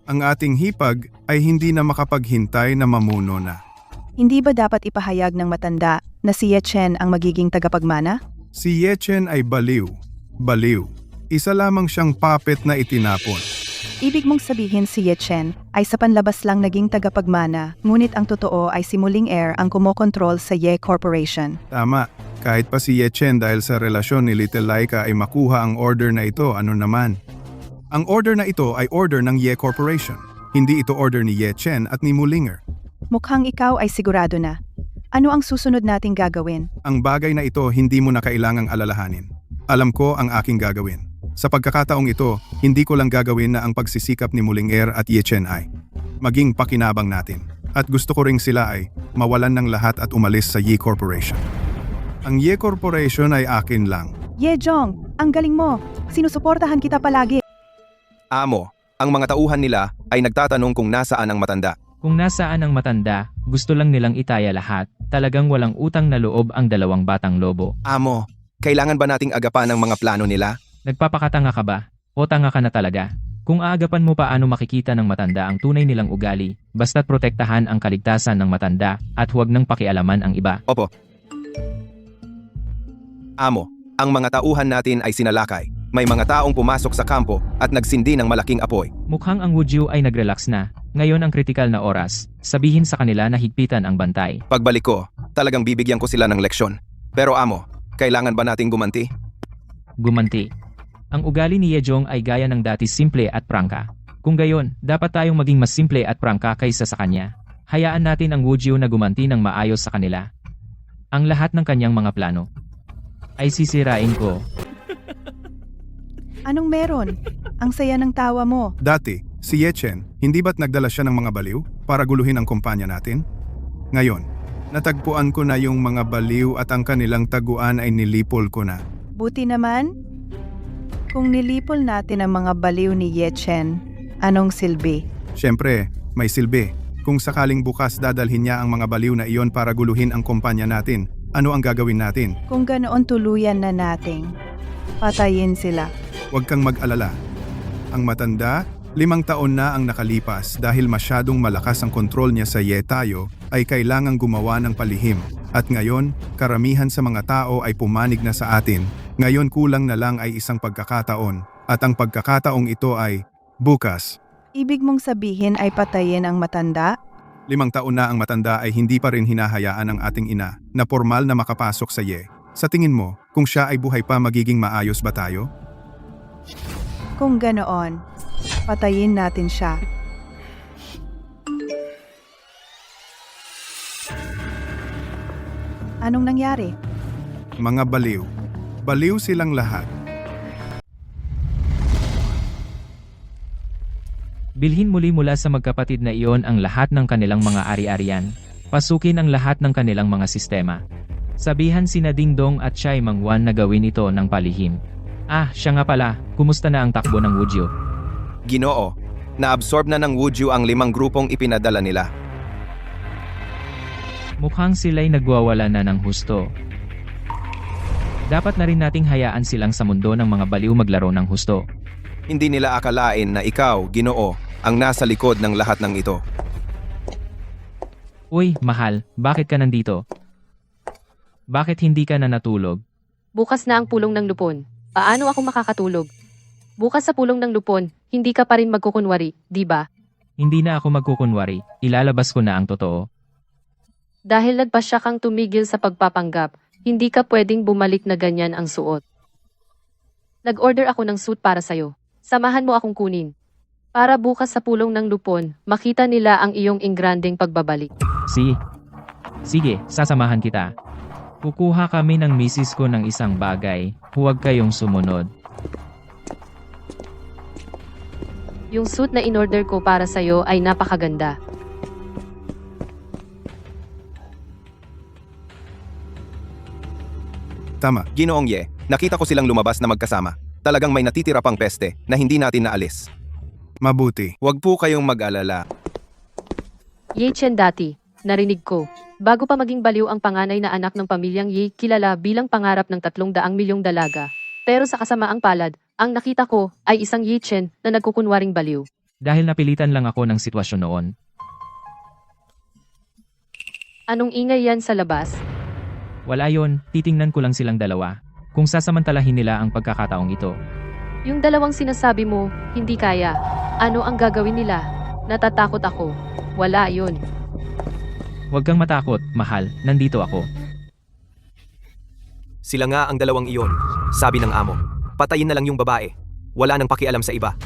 ang ating hipag ay hindi na makapaghintay na mamuno na. Hindi ba dapat ipahayag ng matanda na si Ye Chen ang magiging tagapagmana? Si Ye Chen ay baliw. Baliw. Isa lamang siyang puppet na itinapon. Ibig mong sabihin si Ye Chen ay sa panlabas lang naging tagapagmana, ngunit ang totoo ay si Mulinger ang kumokontrol sa Ye Corporation. Tama. Kahit pa si Ye Chen dahil sa relasyon ni Little Laika ay makuha ang order na ito, ano naman? Ang order na ito ay order ng Ye Corporation. Hindi ito order ni Ye Chen at ni Mulinger. Mukhang ikaw ay sigurado na. Ano ang susunod nating gagawin? Ang bagay na ito hindi mo na kailangang alalahanin. Alam ko ang aking gagawin. Sa pagkakataong ito, hindi ko lang gagawin na ang pagsisikap ni Mulinger at Ye Chen ay maging pakinabang natin. At gusto ko ring sila ay mawalan ng lahat at umalis sa Ye Corporation. Ang Ye Corporation ay akin lang. Ye Jong, ang galing mo. Sinusuportahan kita palagi. Amo, ang mga tauhan nila ay nagtatanong kung nasaan ang matanda. Kung nasaan ang matanda, gusto lang nilang itaya lahat. Talagang walang utang na loob ang 2 batang lobo. Amo, kailangan ba nating agapan ang mga plano nila? Nagpapakatanga ka ba? O tanga ka na talaga? Kung aagapan mo paano makikita ng matanda ang tunay nilang ugali, basta't protektahan ang kaligtasan ng matanda at huwag nang pakialaman ang iba. Opo. Amo, ang mga tauhan natin ay sinalakay. May mga taong pumasok sa kampo at nagsindi ng malaking apoy. Mukhang ang Wujyu ay nag-relax na. Ngayon ang kritikal na oras. Sabihin sa kanila na higpitan ang bantay. Pagbalik ko, talagang bibigyan ko sila ng leksyon. Pero amo, kailangan ba nating gumanti? Gumanti. Ang ugali ni Yejong ay gaya ng dati simple at prangka. Kung gayon, dapat tayong maging mas simple at prangka kaysa sa kanya. Hayaan natin ang Wujyu na gumanti ng maayos sa kanila. Ang lahat ng kanyang mga plano ay sisirain ko. Anong meron? Ang saya ng tawa mo. Dati, si Yechen, hindi ba't nagdala siya ng mga baliw para guluhin ang kumpanya natin? Ngayon, natagpuan ko na yung mga baliw at ang kanilang taguan ay nilipol ko na. Buti naman. Kung nilipol natin ang mga baliw ni Yechen, anong silbi? Siyempre, may silbi. Kung sakaling bukas dadalhin niya ang mga baliw na iyon para guluhin ang kumpanya natin, ano ang gagawin natin? Kung ganoon tuluyan na nating patayin sila. Huwag kang mag-alala. Ang matanda, 5 taon na ang nakalipas dahil masyadong malakas ang kontrol niya sa Ye tayo ay kailangang gumawa ng palihim. At ngayon, karamihan sa mga tao ay pumanig na sa atin. Ngayon kulang na lang ay isang pagkakataon. At ang pagkakataong ito ay bukas. Ibig mong sabihin ay patayin ang matanda? 5 taon na ang matanda ay hindi pa rin hinahayaan ng ating ina na formal na makapasok sa Ye. Sa tingin mo, kung siya ay buhay pa magiging maayos ba tayo? Kung ganoon, patayin natin siya. Anong nangyari? Mga baliw. Baliw silang lahat. Bilhin muli mula sa magkapatid na iyon ang lahat ng kanilang mga ari-arian. Pasukin ang lahat ng kanilang mga sistema. Sabihan sina Ding Dong at Chai Mangwan na gawin ito ng palihim. Siya nga pala, kumusta na ang takbo ng Wujyu? Ginoo, naabsorb na ng Wujyu ang 5 grupong ipinadala nila. Mukhang sila'y nagwawala na ng husto. Dapat na rin nating hayaan silang sa mundo ng mga baliw maglaro ng husto. Hindi nila akalain na ikaw, Ginoo, ang nasa likod ng lahat ng ito. Uy, mahal, bakit ka nandito? Bakit hindi ka na natulog? Bukas na ang pulong ng lupon. Paano ako makakatulog? Bukas sa pulong ng lupon, hindi ka pa rin magkukunwari, di ba? Hindi na ako magkukunwari, ilalabas ko na ang totoo. Dahil nagpasya kang tumigil sa pagpapanggap, hindi ka pwedeng bumalik na ganyan ang suot. Nag-order ako ng suit para sa'yo. Samahan mo akong kunin. Para bukas sa pulong ng lupon, makita nila ang iyong ingranding pagbabalik. Sige, sasamahan kita. Kukuha kami ng misis ko ng isang bagay, huwag kayong sumunod. Yung suit na in-order ko para sa'yo ay napakaganda. Tama. Ginoong Ye, nakita ko silang lumabas na magkasama. Talagang may natitira pang peste na hindi natin naalis. Mabuti. Huwag po kayong mag-alala. Yechen dati, narinig ko. Bago pa maging baliw ang panganay na anak ng pamilyang Ye, kilala bilang pangarap ng 300 milyong dalaga. Pero sa kasamaang palad, ang nakita ko ay isang Yechen na nagkukunwaring baliw. Dahil napilitan lang ako ng sitwasyon noon. Anong ingay yan sa labas? Wala yon, titingnan ko lang silang dalawa. Kung sasamantalahin nila ang pagkakataong ito. Yung dalawang sinasabi mo, hindi kaya. Ano ang gagawin nila? Natatakot ako. Wala yun. Huwag kang matakot, mahal, nandito ako. Sila nga ang dalawang iyon, sabi ng amo. Patayin na lang yung babae. Wala nang pakialam sa iba.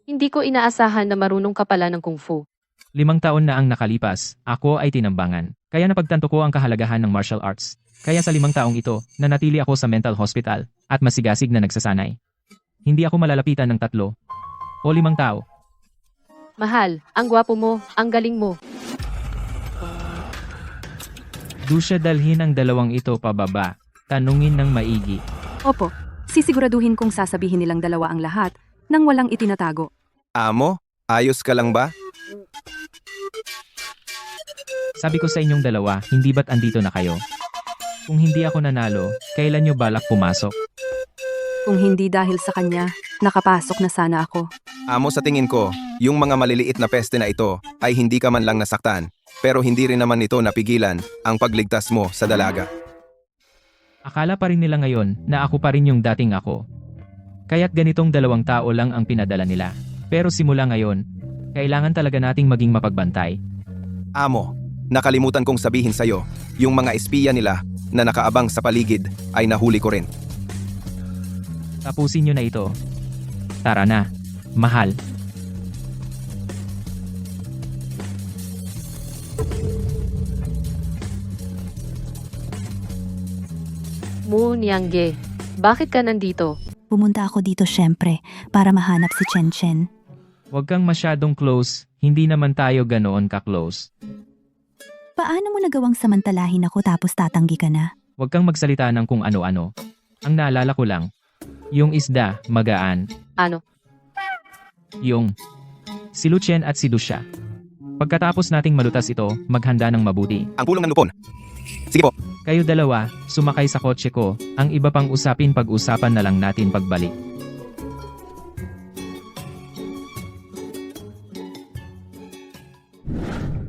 Hindi ko inaasahan na marunong ka pala ng kung fu. 5 taon na ang nakalipas, ako ay tinambangan. Kaya napagtanto ko ang kahalagahan ng martial arts. Kaya sa 5 taong ito, nanatili ako sa mental hospital at masigasig na nagsasanay. Hindi ako malalapitan ng 3 o 5 tao. Mahal, ang gwapo mo, ang galing mo. Dusya dalhin ang 2 ito pababa. Tanungin ng maigi. Opo, sisiguraduhin kong sasabihin nilang dalawa ang lahat nang walang itinatago. Amo, ayos ka lang ba? Sabi ko sa inyong 2, hindi ba't andito na kayo? Kung hindi ako nanalo, kailan nyo balak pumasok? Kung hindi dahil sa kanya, nakapasok na sana ako. Amo, sa tingin ko, yung mga maliliit na peste na ito ay hindi ka man lang nasaktan. Pero hindi rin naman ito napigilan ang pagligtas mo sa dalaga. Akala pa rin nila ngayon na ako pa rin yung dating ako. Kaya't ganitong 2 tao lang ang pinadala nila. Pero simula ngayon, kailangan talaga nating maging mapagbantay. Amo, nakalimutan kong sabihin sa'yo, yung mga espiya nila na nakaabang sa paligid ay nahuli ko rin. Tapusin nyo na ito. Tara na, mahal. Mu Niangge, bakit ka nandito? Pumunta ako dito syempre para mahanap si Chen Chen. Huwag kang masyadong close, hindi naman tayo ganoon ka-close. Paano mo nagawang samantalahin ako tapos tatanggi ka na? Huwag kang magsalita ng kung ano-ano. Ang naalala ko lang, yung isda, magaan. Ano? Yung si Luchen at si Dusha. Pagkatapos nating malutas ito, maghanda ng mabuti. Ang pulong ng lupon. Sige po. Kayo dalawa, sumakay sa kotse ko, ang iba pang usapin pag-usapan na lang natin pagbalik.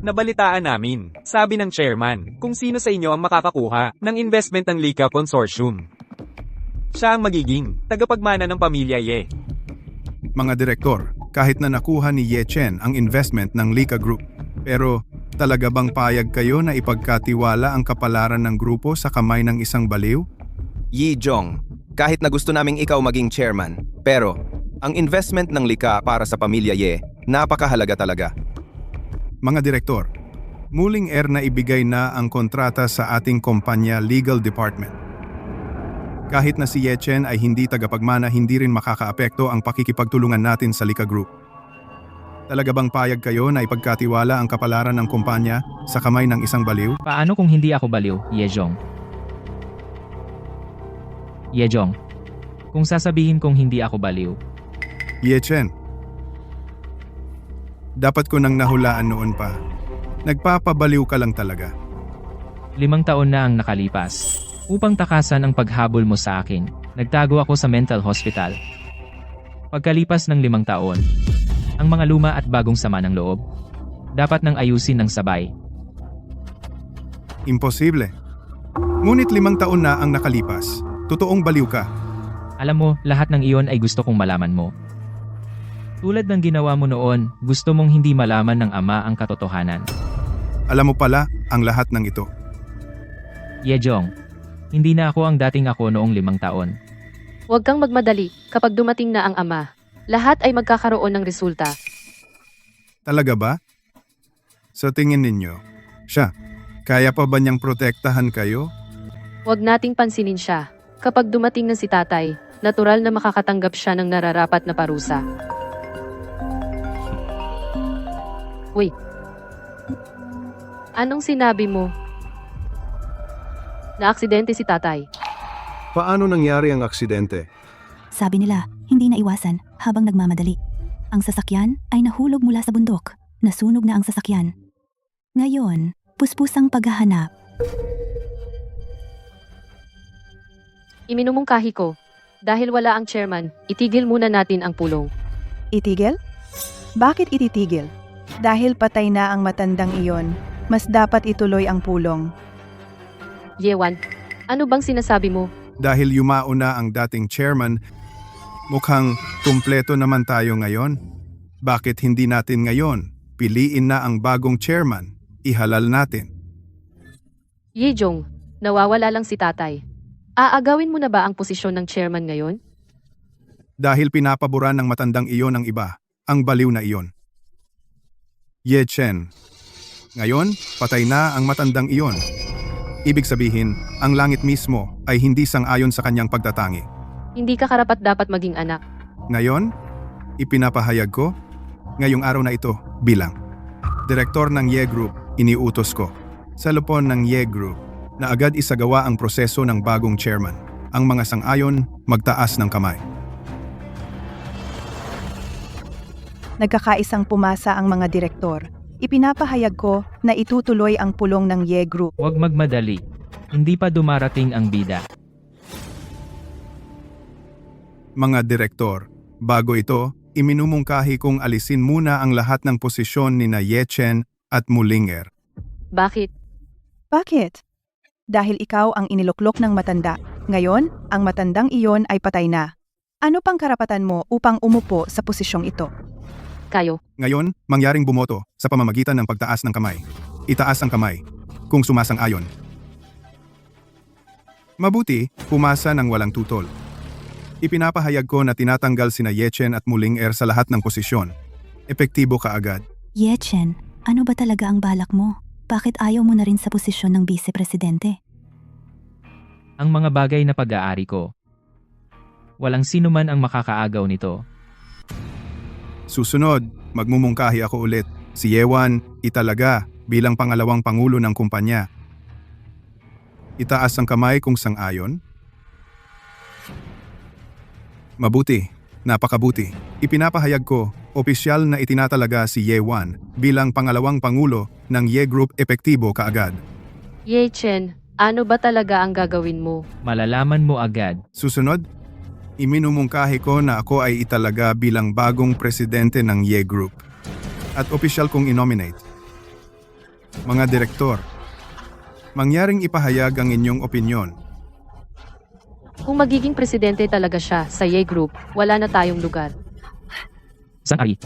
Nabalitaan namin, sabi ng chairman, kung sino sa inyo ang makakakuha ng investment ng Lika Consortium. Siya ang magiging tagapagmana ng pamilya Ye. Mga direktor, kahit na nakuha ni Ye Chen ang investment ng Lika Group, pero talaga bang payag kayo na ipagkatiwala ang kapalaran ng grupo sa kamay ng isang baliw? Yi Jong, kahit na gusto naming ikaw maging chairman, pero ang investment ng Lika para sa pamilya Ye, napakahalaga talaga. Mga direktor, muling na ibigay na ang kontrata sa ating kumpanya Legal Department. Kahit na si Ye Chen ay hindi tagapagmana, hindi rin makakaapekto ang pakikipagtulungan natin sa Lika Group. Talaga bang payag kayo na ipagkatiwala ang kapalaran ng kumpanya sa kamay ng isang baliw? Paano kung hindi ako baliw, Yejong? Yejong, kung sasabihin kong hindi ako baliw, Ye Chen, dapat ko nang nahulaan noon pa. Nagpapabaliw ka lang talaga. 5 taon na ang nakalipas. Upang takasan ang paghabol mo sa akin, nagtago ako sa mental hospital. Pagkalipas ng 5 taon, ang mga luma at bagong sama ng loob, dapat nang ayusin ng sabay. Imposible. Ngunit 5 taon na ang nakalipas. Totoong baliw ka. Alam mo, lahat ng iyon ay gusto kong malaman mo. Tulad ng ginawa mo noon, gusto mong hindi malaman ng ama ang katotohanan. Alam mo pala ang lahat ng ito. Yejong, hindi na ako ang dating ako noong 5 taon. Huwag kang magmadali, kapag dumating na ang ama, lahat ay magkakaroon ng resulta. Talaga ba? Sa tingin ninyo, siya, kaya pa ba niyang protektahan kayo? Huwag nating pansinin siya. Kapag dumating na si tatay, natural na makakatanggap siya ng nararapat na parusa. Uy. Anong sinabi mo? Na-aksidente si tatay. Paano nangyari ang aksidente? Sabi nila, hindi na iwasan habang nagmamadali. Ang sasakyan ay nahulog mula sa bundok. Nasunog na ang sasakyan. Ngayon, puspusang paghahanap. Iminumungkahi ko. Dahil wala ang chairman, itigil muna natin ang pulong. Itigil? Bakit ititigil? Dahil patay na ang matandang iyon, mas dapat ituloy ang pulong. Yewan, ano bang sinasabi mo? Dahil yumao na ang dating chairman, mukhang kumpleto naman tayo ngayon. Bakit hindi natin ngayon? Piliin na ang bagong chairman. Ihalal natin. Yejong, nawawala lang si tatay. Aagawin mo na ba ang posisyon ng chairman ngayon? Dahil pinapaboran ng matandang iyon ang iba, ang baliw na iyon. Ye Chen. Ngayon, patay na ang matandang iyon. Ibig sabihin, ang langit mismo ay hindi sang-ayon sa kanyang pagtatangi. Hindi ka karapat-dapat maging anak. Ngayon, ipinapahayag ko, ngayong araw na ito bilang direktor ng Ye Group, iniutos ko sa lupon ng Ye Group na agad isagawa ang proseso ng bagong chairman. Ang mga sang-ayon magtaas ng kamay. Nagkakaisang pumasa ang mga direktor. Ipinapahayag ko na itutuloy ang pulong ng Ye Group. Huwag magmadali. Hindi pa dumarating ang bida. Mga direktor, bago ito, iminumungkahi kong alisin muna ang lahat ng posisyon ni na Ye Chen at Mulinger. Bakit? Bakit? dahil ikaw ang iniluklok ng matanda. Ngayon, ang matandang iyon ay patay na. Ano pang karapatan mo upang umupo sa posisyong ito? Kayo. Ngayon, mangyaring bumoto sa pamamagitan ng pagtaas ng kamay. Itaas ang kamay kung sumasang-ayon. Mabuti, pumasa ng walang tutol. Ipinapahayag ko na tinatanggal sina Yechen at Muling sa lahat ng posisyon. Epektibo kaagad. Yechen, ano ba talaga ang balak mo? Bakit ayaw mo na rin sa posisyon ng vice-presidente? Ang mga bagay na pag-aari ko. Walang sino man ang makakaagaw nito. Susunod, magmumungkahi ako ulit. Si Yewan, italaga bilang pangalawang pangulo ng kumpanya. Itaas ang kamay kung sang-ayon. Mabuti, napakabuti. Ipinapahayag ko, opisyal na itinatalaga si Yewan bilang pangalawang pangulo ng Ye Group epektibo kaagad. Ye Chen, ano ba talaga ang gagawin mo? Malalaman mo agad. Susunod, iminumungkahi ko na ako ay italaga bilang bagong presidente ng Ye Group. At opisyal kong inominate. Mga direktor, mangyaring ipahayag ang inyong opinyon. Kung magiging presidente talaga siya sa Ye Group, wala na tayong lugar. Sang-ari.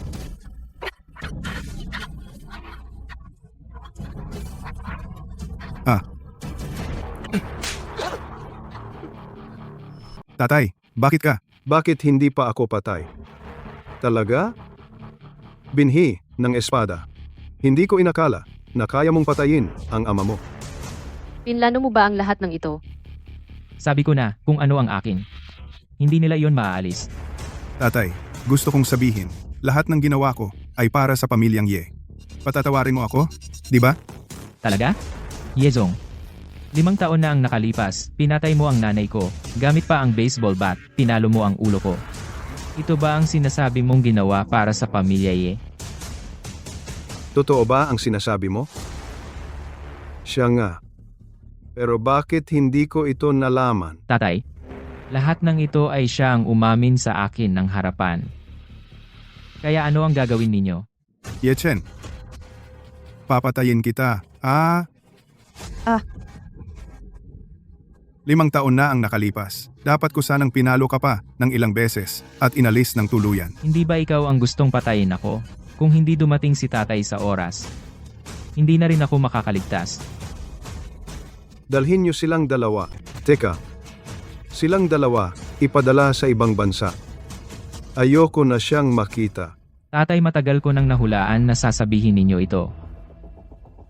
Tatay, bakit ka? Bakit hindi pa ako patay? Talaga? Binhi ng espada. Hindi ko inakala na kaya mong patayin ang ama mo. Pinlano mo ba ang lahat ng ito? Sabi ko na kung ano ang akin. Hindi nila iyon maaalis. Tatay, gusto kong sabihin, lahat ng ginawa ko ay para sa pamilyang Ye. Patatawarin mo ako, di ba? Talaga? Yezong. 5 taon na ang nakalipas, pinatay mo ang nanay ko, gamit pa ang baseball bat, pinalo mo ang ulo ko. Ito ba ang sinasabi mong ginawa para sa pamilya Ye? Totoo ba ang sinasabi mo? Siya nga. Pero bakit hindi ko ito nalaman? Tatay, lahat ng ito ay siya ang umamin sa akin ng harapan. Kaya ano ang gagawin ninyo? Yechen, papatayin kita. 5 taon na ang nakalipas. Dapat ko sanang pinalo ka pa ng ilang beses at inalis ng tuluyan. Hindi ba ikaw ang gustong patayin ako? Kung hindi dumating si tatay sa oras, hindi na rin ako makakaligtas. Dalhin niyo silang dalawa. Teka, silang dalawa ipadala sa ibang bansa. Ayoko na siyang makita. Tatay, matagal ko nang nahulaan na sasabihin ninyo ito.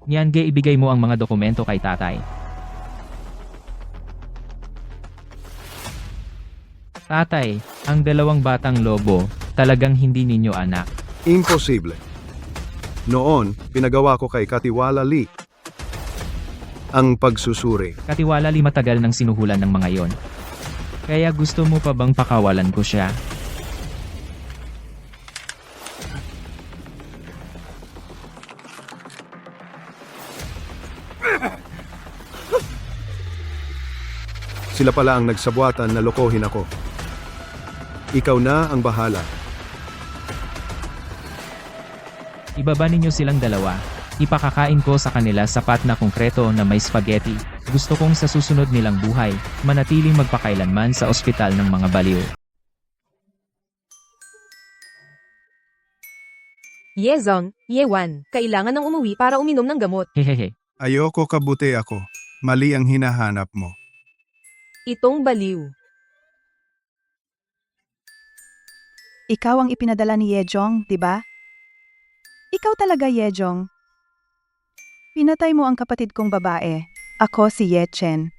Nyange, ibigay mo ang mga dokumento kay tatay. Tatay, ang 2 batang lobo, talagang hindi ninyo anak. Imposible. Noon, pinagawa ko kay Katiwala Lee ang pagsusuri. Katiwala, matagal nang sinuhulan ng mga yon. Kaya gusto mo pa bang pakawalan ko siya? Sila pala ang nagsabuatan na lokohin ako. Ikaw na ang bahala. Ibaba ninyo silang 2. Ipakakain ko sa kanila sapat na konkreto na may spaghetti. Gusto kong sa susunod nilang buhay, manatiling magpakailanman sa ospital ng mga baliw. Yezong, Yewan, kailangan ng umuwi para uminom ng gamot. Hehehe. Ayoko kabuti ako. Mali ang hinahanap mo. Itong baliw. Ikaw ang ipinadala ni Yejong, di ba? Ikaw talaga, Yejong. Pinatay mo ang kapatid kong babae. Ako si Yechen.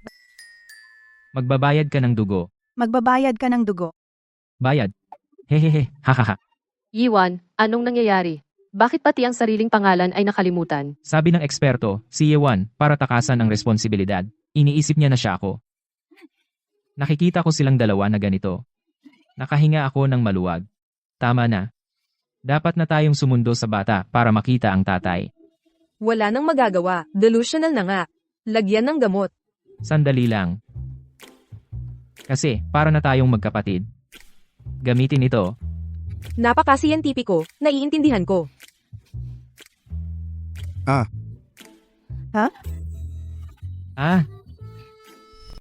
Magbabayad ka ng dugo. Magbabayad ka ng dugo. Bayad. Hehehe, hahaha. Yiwan, anong nangyayari? Bakit pati ang sariling pangalan ay nakalimutan? Sabi ng eksperto, si Yewan, para takasan ang responsibilidad, iniisip niya na siya ako. Nakikita ko silang 2 na ganito. Nakahinga ako ng maluwag. Tama na. Dapat na tayong sumundo sa bata para makita ang tatay. Wala nang magagawa. Delusional na nga. Lagyan ng gamot. Sandali lang. Kasi, para na tayong magkapatid. Gamitin ito. Napaka-siyentipiko. Naiintindihan ko. Ah,